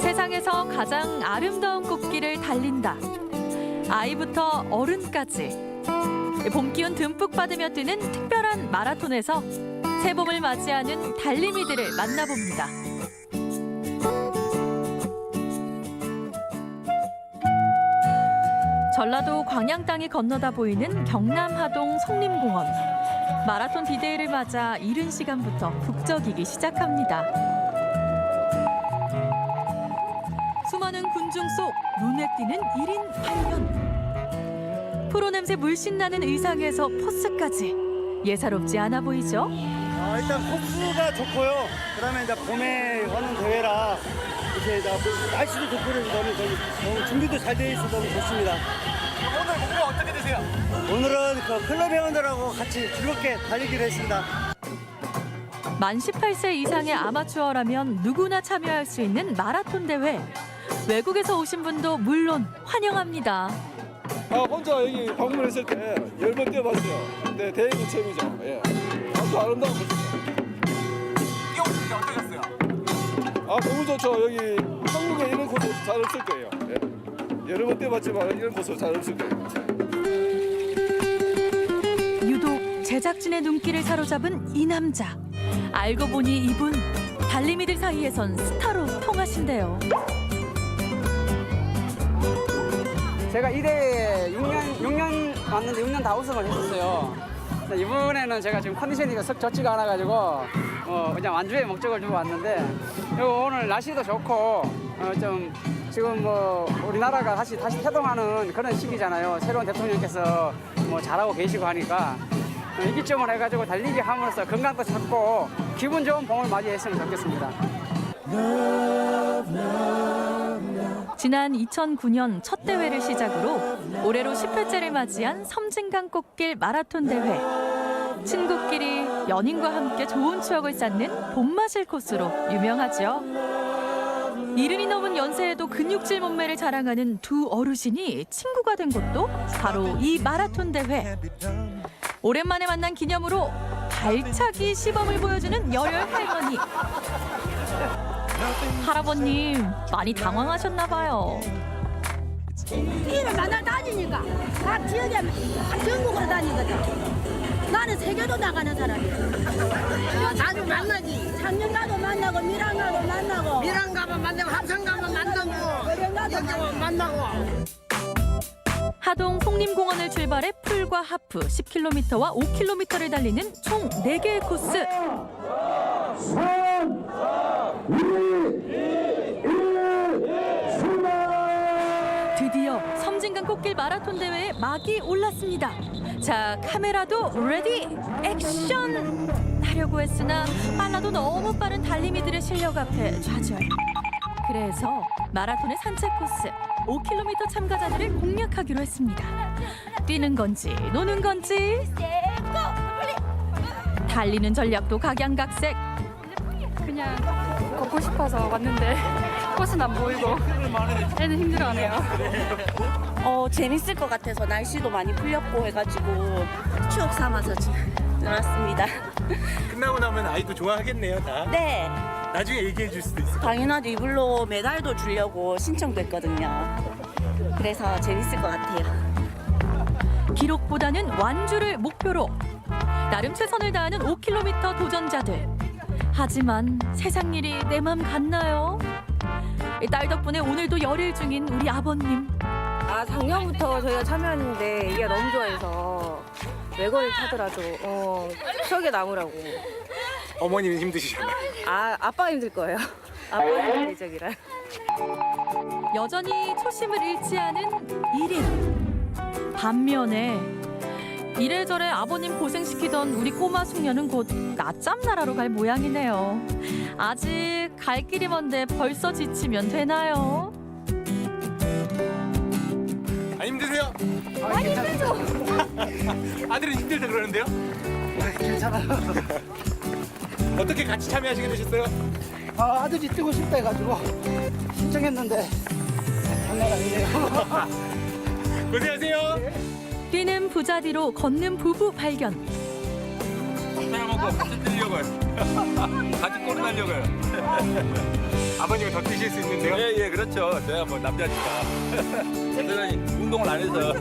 세상에서 가장 아름다운 꽃길을 달린다. 아이부터 어른까지. 봄 기운 듬뿍 받으며 뛰는 특별한 마라톤에서 새봄을 맞이하는 달리미들을 만나봅니다. 전라도 광양 땅이 건너다 보이는 경남 하동 송림공원. 마라톤 디데이를 맞아 이른 시간부터 북적이기 시작합니다. 수많은 군중 속 눈에 띄는 1인 8년. 프로 냄새 물씬 나는 의상에서 포스까지 예사롭지 않아 보이죠? 일단 코스가 좋고요. 그다음에 이제 봄에 하는 대회라 이렇게 날씨도 좋고 그래서 너무 준비도 잘 돼 있어서 너무 좋습니다. 오늘 목표 어떻게 되세요? 오늘은 그 클럽 회원들하고 같이 즐겁게 달리기로 했습니다. 만 18세 이상의 아마추어라면 누구나 참여할 수 있는 마라톤 대회. 외국에서 오신 분도 물론 환영합니다. 혼자 여기 방문했을 때 10번 뛰어봤어요. 네, 대회는 처음이죠. 예. 아주 아름다운 곳입니다. 뛰어보는데 어떠셨어요? 너무 좋죠. 여기 한국에 이런 곳은 잘 없을 거예요. 예. 여러 번 뛰어봤지만 이런 곳은 잘 없을 거예요. 유독 제작진의 눈길을 사로잡은 이 남자. 알고 보니 이분 달리미들 사이에선 스타로 통하신대요. 제가 이 대회에 6년 왔는데 6년 다 우승을 했었어요. 이번에는 제가 지금 컨디션이 썩 좋지가 않아가지고 그냥 완주의 목적을 두고 왔는데 오늘 날씨도 좋고 좀 지금 우리나라가 다시 태동하는 그런 시기잖아요. 새로운 대통령께서 잘하고 계시고 하니까 이기점을 해가지고 달리기 함으로써 건강도 찾고 기분 좋은 봄을 맞이했으면 좋겠습니다. 지난 2009년 첫 대회를 시작으로 올해로 10회째를 맞이한 섬진강 꽃길 마라톤 대회. 친구끼리 연인과 함께 좋은 추억을 쌓는 봄마실 코스로 유명하죠. 70이 넘은 연세에도 근육질 몸매를 자랑하는 두 어르신이 친구가 된 곳도 바로 이 마라톤 대회. 오랜만에 만난 기념으로 발차기 시범을 보여주는 열혈 할머니. 할아버님 많이 당황하셨나 봐요. 일을 만날 다니니까 각 지역에 전국으로 다니거든. 나는 세계도 나가는 사람이야. 자주 만나지. 창녕 가도 만나고 미랑 가도 만나고. 미랑 가면 만나고 합천 가면 만나고. 여기 가면 만나고. 하동 송림공원을 출발해 풀과 하프 10km와 5km를 달리는 총 4개의 코스. 드디어 섬진강 꽃길 마라톤 대회에 막이 올랐습니다. 자, 카메라도 레디 액션 하려고 했으나 빨라도 너무 빠른 달리미들의 실력 앞에 좌절. 그래서 마라톤의 산책 코스 5km 참가자들을 공략하기로 했습니다. 뛰는 건지 노는 건지 달리는 전략도 각양각색. 그냥 걷고 싶어서 왔는데 꽃은 안 보이고 애는 힘들어하네요. 재밌을 것 같아서 날씨도 많이 풀렸고 해가지고 추억 삼아서 들었습니다. 끝나고 나면 아이도 좋아하겠네요, 다. 네. 나중에 얘기해 줄 수도 있어요. 당연하죠. 이불로 메달도 주려고 신청도 했거든요. 그래서 재밌을 것 같아요. 기록보다는 완주를 목표로 나름 최선을 다하는 5km 도전자들. 하지만 세상 일이 내 맘 같나요? 딸 덕분에 오늘도 열일 중인 우리 아버님. 작년부터 저희가 참여했는데 이게 너무 좋아해서 외골을 타더라도 추억에 남으라고. 어머님은 힘드시잖아요. 아빠가 힘들 거예요. 아빠는 달래적이라. 여전히 초심을 잃지 않은 1인. 반면에 이래저래 아버님 고생시키던 우리 꼬마 숙녀는 곧 낮잠 나라로 갈 모양이네요. 아직 갈 길이 먼데 벌써 지치면 되나요? 안 힘드세요? 많이 힘들죠. 아들은 힘들다 그러는데요? 괜찮아요. 어떻게 같이 참여하시게 되셨어요? 아들이 뛰고 싶다 해가지고 신청했는데 장난 아니네요. 고생하세요. 뛰는 부자 뒤로 걷는 부부 발견. 먹고 같이 뛰려고요. 같이 꼬르나려고요. 아버님이 더 뛰실 수 있는데요? 예, 그렇죠. 제가 뭐 남자니까. 저는 운동을 안 해서.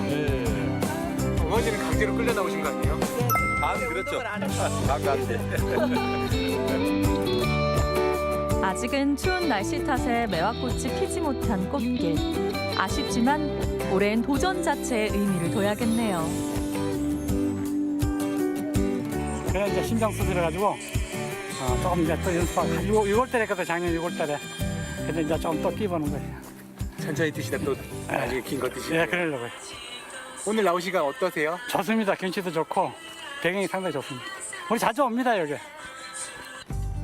예. 어머니는 강제로 끌려 나오신 거 아니에요? 아, 그렇죠. 아직은 추운 날씨 탓에 매화꽃이 피지 못한 꽃길. 아쉽지만 올해는 도전 자체의 의미를 둬야겠네요. 그래 이제 심장 수술해가지고 조금 이제 또 연습하고 6월달에 했거든 작년 6월달에. 근데 이제 조금 또 뛰보는 거예요. 천천히 뛰시다 또 나중에 긴 거 뛰시고. 예, 그러려고요. 오늘 나오시가 어떠세요? 좋습니다. 경치도 좋고 배경이 상당히 좋습니다. 우리 자주 옵니다 여기.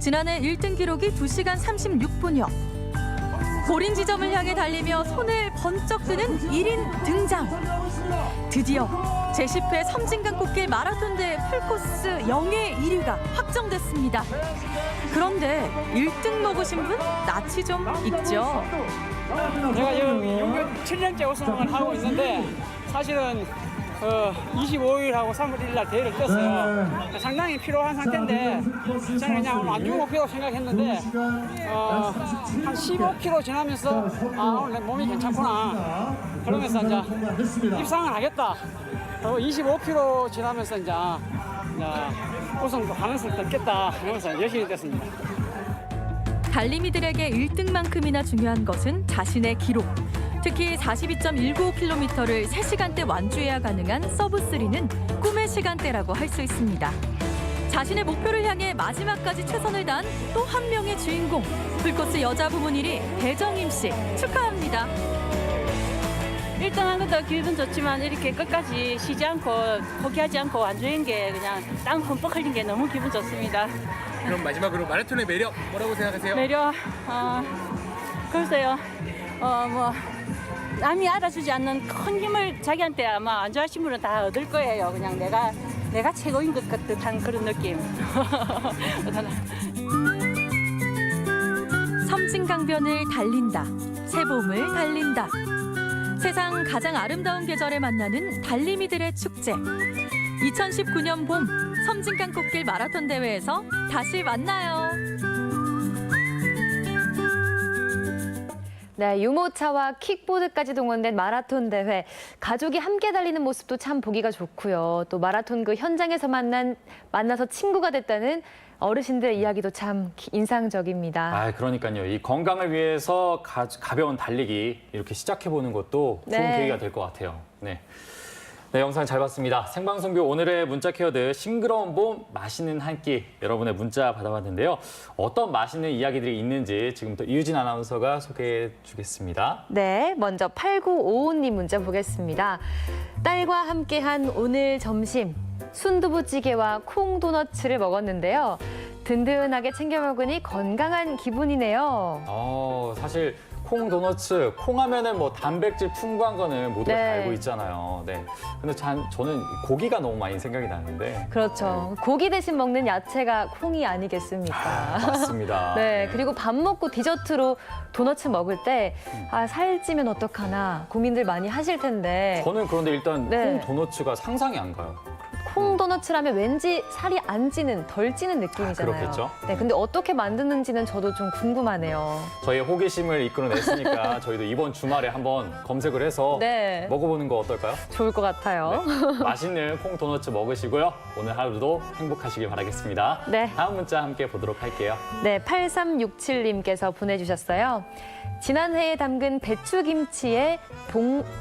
지난해 1등 기록이 2시간 36분여. 고린 지점을 향해 달리며 손을 번쩍 드는 1인 등장. 드디어 제10회 섬진강 꽃길 마라톤 대회 풀코스 영예 1위가 확정됐습니다. 그런데 1등 먹으신 분 낯이 좀 익죠? 제가 지금 6년 7년째 우승을 하고 있는데 사실은 25일하고 3월 1일 날 대회를 떴어요. 상당히 피로한 상태인데 저는 그냥 오늘 안 죽을 거라고 생각했는데 한 15km 지나면서 오늘 내 몸이 괜찮구나. 그러면서 이제 입상을 하겠다. 그리고 25km 지나면서 이제 우승도 가능성이 있겠다. 그러면서 열심히 됐습니다. 달리미들에게 1등만큼이나 중요한 것은 자신의 기록. 특히 42.195km를 3시간대 완주해야 가능한 서브3는 꿈의 시간대라고 할 수 있습니다. 자신의 목표를 향해 마지막까지 최선을 다한 또 한 명의 주인공, 풀코스 여자 부문 1위 배정임 씨 축하합니다. 1등한 것도 기분 좋지만 이렇게 끝까지 쉬지 않고 포기하지 않고 완주한 게 그냥 땀 흠뻑 흘린 게 너무 기분 좋습니다. 그럼 마지막으로 마라톤의 매력 뭐라고 생각하세요? 매력 글쎄요 뭐 남이 알아주지 않는 큰 힘을 자기한테 아마 완주하신 분은 다 얻을 거예요. 그냥 내가 최고인 것 같은 그런 느낌. 섬진강변을 달린다. 새봄을 달린다. 세상 가장 아름다운 계절에 만나는 달리미들의 축제. 2019년 봄 섬진강 꽃길 마라톤 대회에서 다시 만나요. 네, 유모차와 킥보드까지 동원된 마라톤 대회. 가족이 함께 달리는 모습도 참 보기가 좋고요. 또 마라톤 그 현장에서 만나서 친구가 됐다는 어르신들의 이야기도 참 인상적입니다. 아, 그러니까요. 이 건강을 위해서 가벼운 달리기 이렇게 시작해보는 것도 좋은 네. 계기가 될 것 같아요. 네. 네, 영상 잘 봤습니다. 생방송교 오늘의 문자 키워드 싱그러운 봄 맛있는 한 끼 여러분의 문자 받아봤는데요. 어떤 맛있는 이야기들이 있는지 지금부터 이유진 아나운서가 소개해 주겠습니다. 네, 먼저 8955님 문자 보겠습니다. 딸과 함께한 오늘 점심 순두부찌개와 콩도너츠를 먹었는데요. 든든하게 챙겨 먹으니 건강한 기분이네요. 사실 콩 도너츠, 콩 하면은 뭐 단백질 풍부한 거는 모두가 다 알고 있잖아요. 네. 근데 저는 고기가 너무 많이 생각이 나는데. 그렇죠. 고기 대신 먹는 야채가 콩이 아니겠습니까? 맞습니다. 네, 그리고 밥 먹고 디저트로 도너츠 먹을 때 살찌면 어떡하나 고민들 많이 하실 텐데. 저는 그런데 일단 네. 콩 도너츠가 상상이 안 가요. 콩 도너츠라면 왠지 살이 안 찌는, 덜 찌는 느낌이잖아요. 그렇겠죠. 네, 근데 어떻게 만드는지는 저도 좀 궁금하네요. 저희의 호기심을 이끌어냈으니까 저희도 이번 주말에 한번 검색을 해서 네. 먹어보는 거 어떨까요? 좋을 것 같아요. 네. 맛있는 콩 도너츠 먹으시고요. 오늘 하루도 행복하시길 바라겠습니다. 네. 다음 문자 함께 보도록 할게요. 네, 8367님께서 보내주셨어요. 지난해에 담근 배추김치에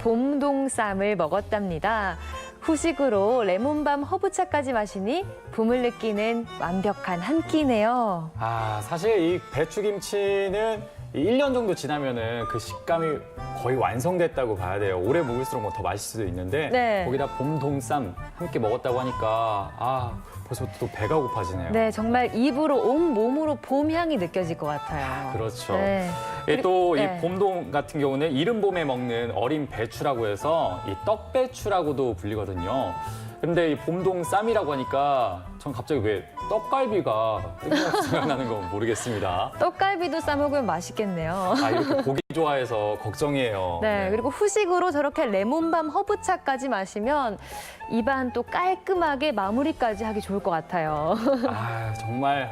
봄동쌈을 먹었답니다. 후식으로 레몬밤 허브차까지 마시니 봄을 느끼는 완벽한 한 끼네요. 아, 사실 이 배추김치는 1년 정도 지나면은 그 식감이 거의 완성됐다고 봐야 돼요. 오래 먹을수록 뭐 더 맛있을 수도 있는데 네. 거기다 봄동쌈 함께 먹었다고 하니까 벌써부터 또 배가 고파지네요. 네, 정말 입으로 온 몸으로 봄 향이 느껴질 것 같아요. 그렇죠. 네. 또 이 네. 봄동 같은 경우는 이른 봄에 먹는 어린 배추라고 해서 이 떡배추라고도 불리거든요. 그런데 이 봄동 쌈이라고 하니까 전 갑자기 왜 떡갈비가 땡겨서 생각나는 건 모르겠습니다. 떡갈비도 싸먹으면 맛있겠네요. 이렇게 고기 좋아해서 걱정이에요. 네, 그리고 후식으로 저렇게 레몬밤 허브차까지 마시면 입안 또 깔끔하게 마무리까지 하기 좋을 것 같아요. 정말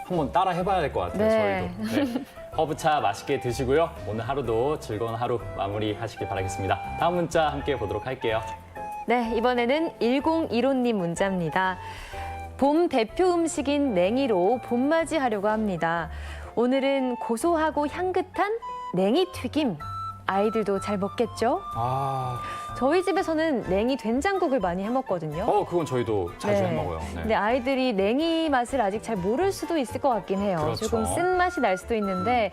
한번 따라 해봐야 될 것 같아요. 네. 저희도. 네. 허브차 맛있게 드시고요. 오늘 하루도 즐거운 하루 마무리하시길 바라겠습니다. 다음 문자 함께 보도록 할게요. 네, 이번에는 1015님 문자입니다. 봄 대표 음식인 냉이로 봄맞이 하려고 합니다. 오늘은 고소하고 향긋한 냉이 튀김. 아이들도 잘 먹겠죠? 저희 집에서는 냉이 된장국을 많이 해 먹거든요. 그건 저희도 자주 네. 해 먹어요. 네. 근데 아이들이 냉이 맛을 아직 잘 모를 수도 있을 것 같긴 해요. 그렇죠. 조금 쓴맛이 날 수도 있는데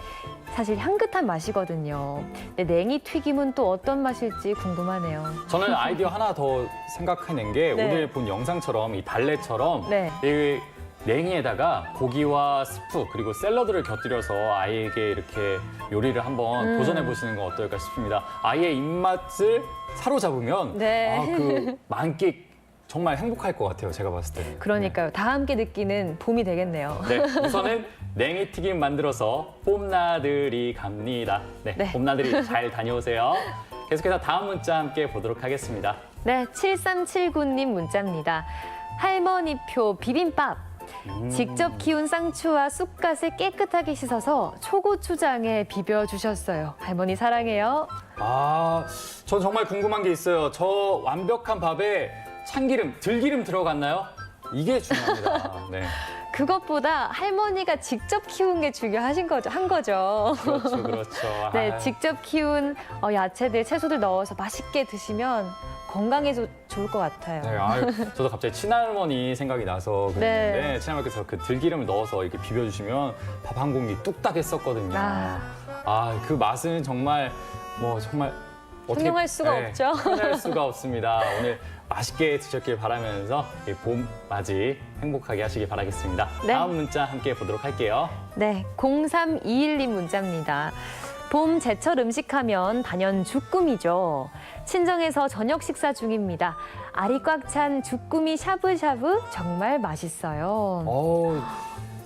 사실 향긋한 맛이거든요. 근데 냉이 튀김은 또 어떤 맛일지 궁금하네요. 저는 아이디어 하나 더 생각해낸 게 네. 오늘 본 영상처럼 이 달래처럼 네. 이 냉이에다가 고기와 스프 그리고 샐러드를 곁들여서 아이에게 이렇게 요리를 한번 도전해 보시는 건 어떨까 싶습니다. 아이의 입맛을 사로잡으면 네. 그 만끽 정말 행복할 것 같아요. 제가 봤을 때는. 그러니까요. 다 함께 느끼는 봄이 되겠네요. 네, 우선은 냉이 튀김 만들어서 봄나들이 갑니다. 네, 네. 봄나들이 잘 다녀오세요. 계속해서 다음 문자 함께 보도록 하겠습니다. 네, 7379님 문자입니다. 할머니표 비빔밥. 직접 키운 쌍추와 쑥갓을 깨끗하게 씻어서 초고추장에 비벼주셨어요. 할머니 사랑해요. 전 정말 궁금한 게 있어요. 저 완벽한 밥에 참기름, 들기름 들어갔나요? 이게 중요합니다. 네. 그것보다 할머니가 직접 키운 게 중요하신 거죠, 한 거죠. 그렇죠, 그렇죠. 네, 직접 키운 야채들, 채소들 넣어서 맛있게 드시면 건강에도 좋을 것 같아요. 네, 저도 갑자기 친할머니 생각이 나서 그랬는데 네. 친할머니께서 그 들기름을 넣어서 이렇게 비벼주시면 밥 한 공기 뚝딱 했었거든요. 그 맛은 정말 정말 형용할 수가 없죠. 형용할 수가 없습니다. 오늘 맛있게 드셨길 바라면서 이 봄 맞이 행복하게 하시길 바라겠습니다. 네. 다음 문자 함께 보도록 할게요. 네, 0321님 문자입니다. 봄 제철 음식하면 단연 주꾸미죠. 친정에서 저녁 식사 중입니다. 알이 꽉 찬 주꾸미 샤브샤브 정말 맛있어요.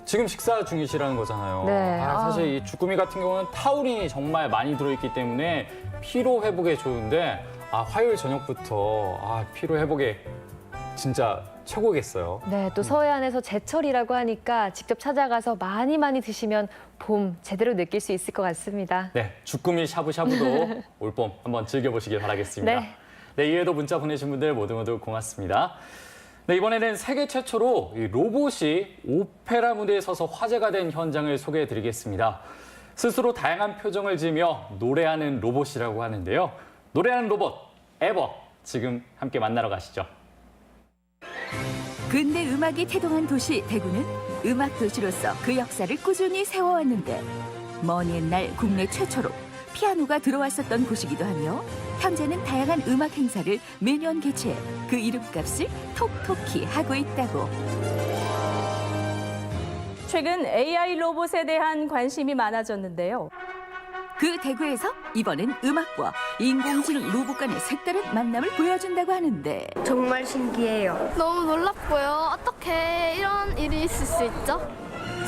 지금 식사 중이시라는 거잖아요. 네. 사실 이 주꾸미 같은 경우는 타우린이 정말 많이 들어있기 때문에 피로 회복에 좋은데 화요일 저녁부터 피로 회복에 진짜 최고겠어요. 네, 또 서해안에서 제철이라고 하니까 직접 찾아가서 많이 드시면 봄 제대로 느낄 수 있을 것 같습니다. 네, 주꾸미 샤브샤브도 올봄 한번 즐겨보시길 바라겠습니다. 네, 이외에도 문자 보내신 분들 모두 고맙습니다. 네, 이번에는 세계 최초로 이 로봇이 오페라 무대에 서서 화제가 된 현장을 소개해드리겠습니다. 스스로 다양한 표정을 지으며 노래하는 로봇이라고 하는데요. 노래하는 로봇, 에버, 지금 함께 만나러 가시죠. 근대 음악이 태동한 도시 대구는 음악 도시로서 그 역사를 꾸준히 세워왔는데 먼 옛날 국내 최초로 피아노가 들어왔었던 곳이기도 하며 현재는 다양한 음악 행사를 매년 개최해 그 이름값을 톡톡히 하고 있다고. 최근 AI 로봇에 대한 관심이 많아졌는데요. 그 대구에서 이번엔 음악과 인공지능 로봇 간의 색다른 만남을 보여준다고 하는데 정말 신기해요. 너무 놀랍고요. 어떻게 이런 일이 있을 수 있죠?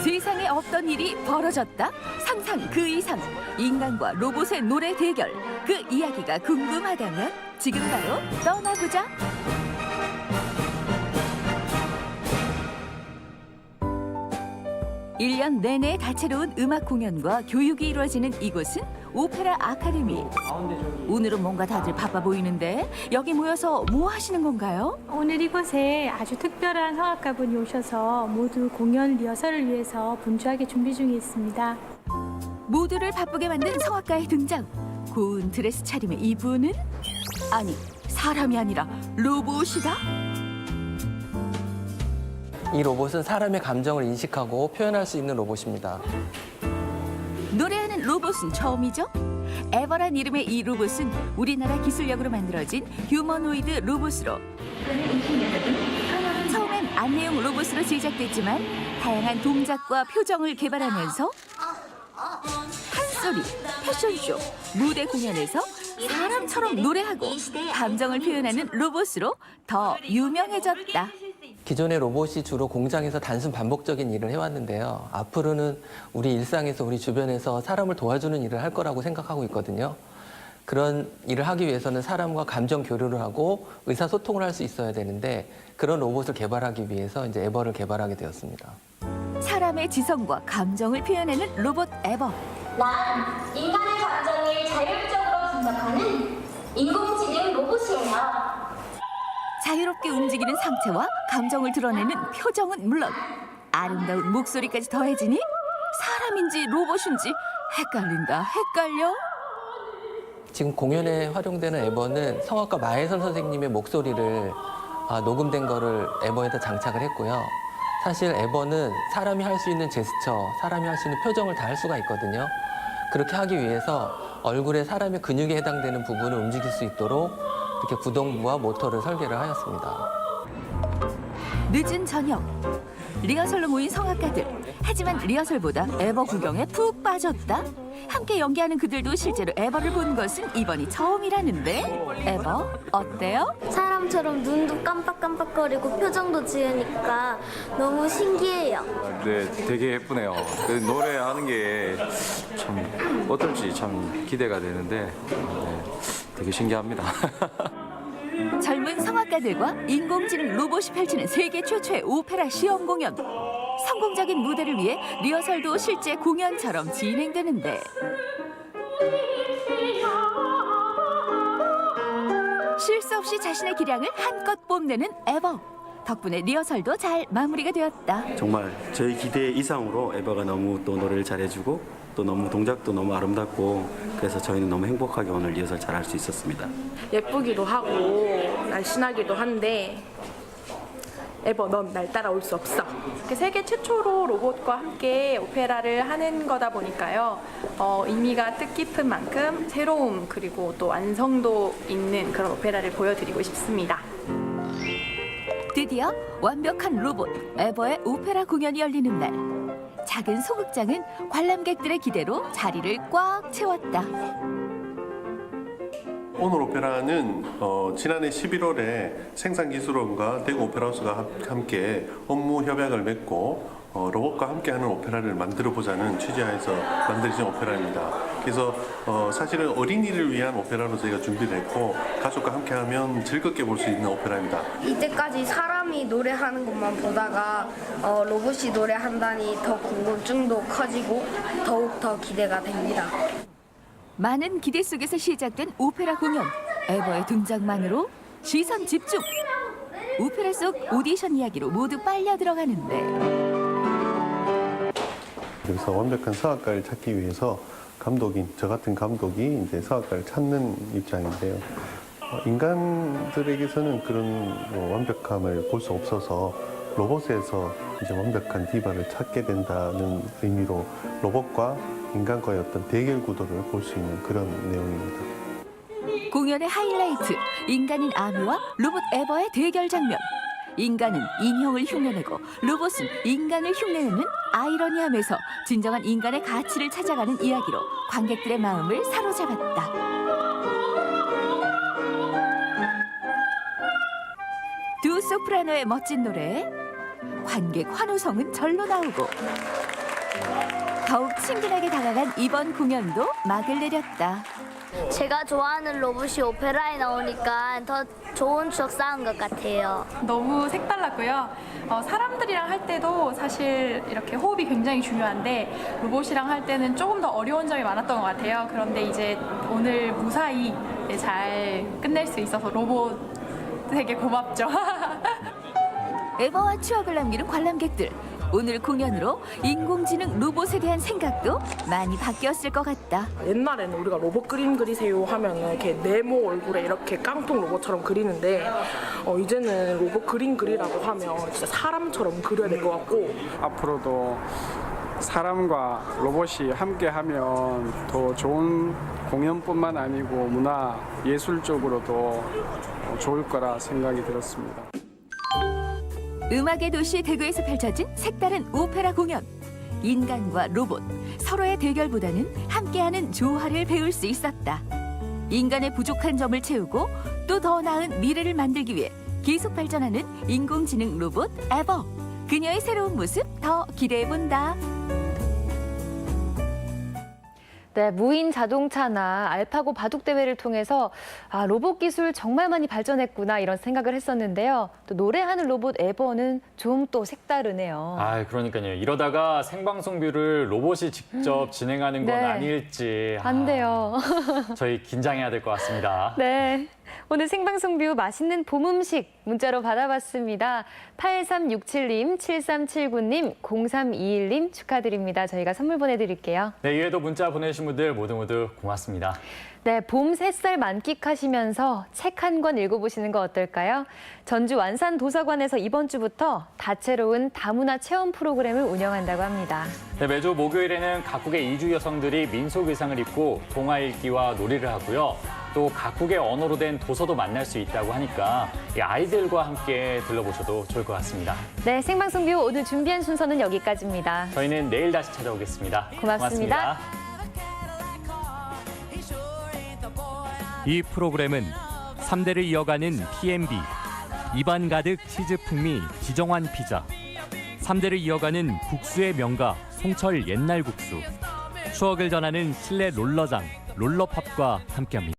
세상에 없던 일이 벌어졌다? 상상 그 이상 인간과 로봇의 노래 대결. 그 이야기가 궁금하다면 지금 바로 떠나보자. 일 년 내내 다채로운 음악 공연과 교육이 이루어지는 이곳은 오페라 아카데미. 오늘은 뭔가 다들 바빠 보이는데 여기 모여서 뭐 하시는 건가요? 오늘 이곳에 아주 특별한 성악가분이 오셔서 모두 공연 리허설을 위해서 분주하게 준비 중에 있습니다. 모두를 바쁘게 만든 성악가의 등장. 고운 드레스 차림의 이분은 아니 사람이 아니라 로봇이다? 이 로봇은 사람의 감정을 인식하고 표현할 수 있는 로봇입니다. 노래하는 로봇은 처음이죠? 에버란 이름의 이 로봇은 우리나라 기술력으로 만들어진 휴머노이드 로봇으로 처음엔 안내용 로봇으로 제작됐지만 다양한 동작과 표정을 개발하면서 판소리, 패션쇼, 무대 공연에서 사람처럼 노래하고 감정을 표현하는 로봇으로 더 유명해졌다. 기존의 로봇이 주로 공장에서 단순 반복적인 일을 해왔는데요. 앞으로는 우리 일상에서 우리 주변에서 사람을 도와주는 일을 할 거라고 생각하고 있거든요. 그런 일을 하기 위해서는 사람과 감정 교류를 하고 의사소통을 할 수 있어야 되는데 그런 로봇을 개발하기 위해서 이제 에버를 개발하게 되었습니다. 사람의 지성과 감정을 표현하는 로봇 에버. 난 인간의 감정을 자율적으로 분석하는 인공지능 로봇이에요. 자유롭게 움직이는 상체와 감정을 드러내는 표정은 물론 아름다운 목소리까지 더해지니 사람인지 로봇인지 헷갈려. 지금 공연에 활용되는 에버는 성악가 마혜선 선생님의 목소리를 녹음된 거를 에버에다 장착을 했고요. 사실 에버는 사람이 할 수 있는 제스처, 사람이 할 수 있는 표정을 다 할 수가 있거든요. 그렇게 하기 위해서 얼굴에 사람의 근육에 해당되는 부분을 움직일 수 있도록 이렇게 구동부와 모터를 설계를 하였습니다. 늦은 저녁 리허설로 모인 성악가들. 하지만 리허설보다 에버 구경에 푹 빠졌다. 함께 연기하는 그들도 실제로 에버를 본 것은 이번이 처음이라는데 에버 어때요? 사람처럼 눈도 깜빡깜빡거리고 표정도 지으니까 너무 신기해요. 네, 되게 예쁘네요. 노래하는 게 참 어떨지 참 기대가 되는데 되게 신기합니다. 젊은 성악가들과 인공지능 로봇이 펼치는 세계 최초의 오페라 시험 공연. 성공적인 무대를 위해 리허설도 실제 공연처럼 진행되는데 실수 없이 자신의 기량을 한껏 뽐내는 에버. 덕분에 리허설도 잘 마무리가 되었다. 정말 저희 기대 이상으로 에버가 너무 또 노래를 잘해주고 또 너무 동작도 너무 아름답고 그래서 저희는 너무 행복하게 오늘 리허설 잘할 수 있었습니다. 예쁘기도 하고 날씬하기도 한데 에버 넌 날 따라올 수 없어. 세계 최초로 로봇과 함께 오페라를 하는 거다 보니까요. 의미가 뜻깊은 만큼 새로움 그리고 또 완성도 있는 그런 오페라를 보여드리고 싶습니다. 드디어 완벽한 로봇 에버의 오페라 공연이 열리는 날. 작은 소극장은 관람객들의 기대로 자리를 꽉 채웠다. 오늘 오페라는 지난해 11월에 생산기술원과 대구 오페라하우스가 함께 업무 협약을 맺고 로봇과 함께하는 오페라를 만들어보자는 취지하에서 만들어진 오페라입니다. 그래서 사실은 어린이를 위한 오페라로 저희가 준비를 했고 가족과 함께하면 즐겁게 볼 수 있는 오페라입니다. 이때까지 사람이 노래하는 것만 보다가 로봇이 노래한다니 더 궁금증도 커지고 더욱 더 기대가 됩니다. 많은 기대 속에서 시작된 오페라 공연. 에버의 등장만으로 시선 집중. 오페라 속 오디션 이야기로 모두 빨려 들어가는데 여기서 완벽한 서학가를 찾기 위해서 감독인 저 같은 감독이 이제 서학가를 찾는 입장인데요. 인간들에게서는 그런 완벽함을 볼 수 없어서 로봇에서 이제 완벽한 디바를 찾게 된다는 의미로 로봇과 인간과의 어떤 대결 구도를 볼 수 있는 그런 내용입니다. 공연의 하이라이트, 인간인 아미와 로봇 에버의 대결 장면. 인간은 인형을 흉내내고 로봇은 인간을 흉내내는 아이러니함에서 진정한 인간의 가치를 찾아가는 이야기로 관객들의 마음을 사로잡았다. 두 소프라노의 멋진 노래에 관객 환호성은 절로 나오고 더욱 친근하게 다가간 이번 공연도 막을 내렸다. 제가 좋아하는 로봇이 오페라에 나오니까 더 좋은 추억 쌓은 것 같아요. 너무 색달랐고요. 사람들이랑 할 때도 사실 이렇게 호흡이 굉장히 중요한데 로봇이랑 할 때는 조금 더 어려운 점이 많았던 것 같아요. 그런데 이제 오늘 무사히 잘 끝낼 수 있어서 로봇에게 고맙죠. 에버와 추억을 남기는 관람객들. 오늘 공연으로 인공지능 로봇에 대한 생각도 많이 바뀌었을 것 같다. 옛날에는 우리가 로봇 그림 그리세요 하면은 이렇게 네모 얼굴에 이렇게 깡통 로봇처럼 그리는데 이제는 로봇 그림 그리라고 하면 진짜 사람처럼 그려야 될 것 같고 앞으로도 사람과 로봇이 함께하면 더 좋은 공연뿐만 아니고 문화 예술적으로도 좋을 거라 생각이 들었습니다. 음악의 도시 대구에서 펼쳐진 색다른 오페라 공연. 인간과 로봇, 서로의 대결보다는 함께하는 조화를 배울 수 있었다. 인간의 부족한 점을 채우고 또 더 나은 미래를 만들기 위해 계속 발전하는 인공지능 로봇 에버. 그녀의 새로운 모습 더 기대해본다. 네, 무인 자동차나 알파고 바둑 대회를 통해서 로봇 기술 정말 많이 발전했구나 이런 생각을 했었는데요. 또 노래하는 로봇 에버는 좀 또 색다르네요. 그러니까요. 이러다가 생방송뷰를 로봇이 직접 진행하는 건 네. 아닐지. 안 돼요. 저희 긴장해야 될 것 같습니다. 네. 오늘 생방송뷰 맛있는 봄 음식 문자로 받아봤습니다. 8367님, 7379님, 0321님 축하드립니다. 저희가 선물 보내드릴게요. 네, 이외에도 문자 보내주신 분들 모두 고맙습니다. 네, 봄 새살 만끽하시면서 책 한 권 읽어보시는 거 어떨까요? 전주 완산 도서관에서 이번 주부터 다채로운 다문화 체험 프로그램을 운영한다고 합니다. 네, 매주 목요일에는 각국의 이주 여성들이 민속 의상을 입고 동화 읽기와 놀이를 하고요. 또 각국의 언어로 된 도서도 만날 수 있다고 하니까 이 아이들과 함께 들러보셔도 좋을 것 같습니다. 네, 생방송뷰 오늘 준비한 순서는 여기까지입니다. 저희는 내일 다시 찾아오겠습니다. 고맙습니다. 이 프로그램은 3대를 이어가는 P&B, 입안 가득 치즈 풍미 지정환 피자, 3대를 이어가는 국수의 명가 송철 옛날 국수, 추억을 전하는 실내 롤러장 롤러팝과 함께합니다.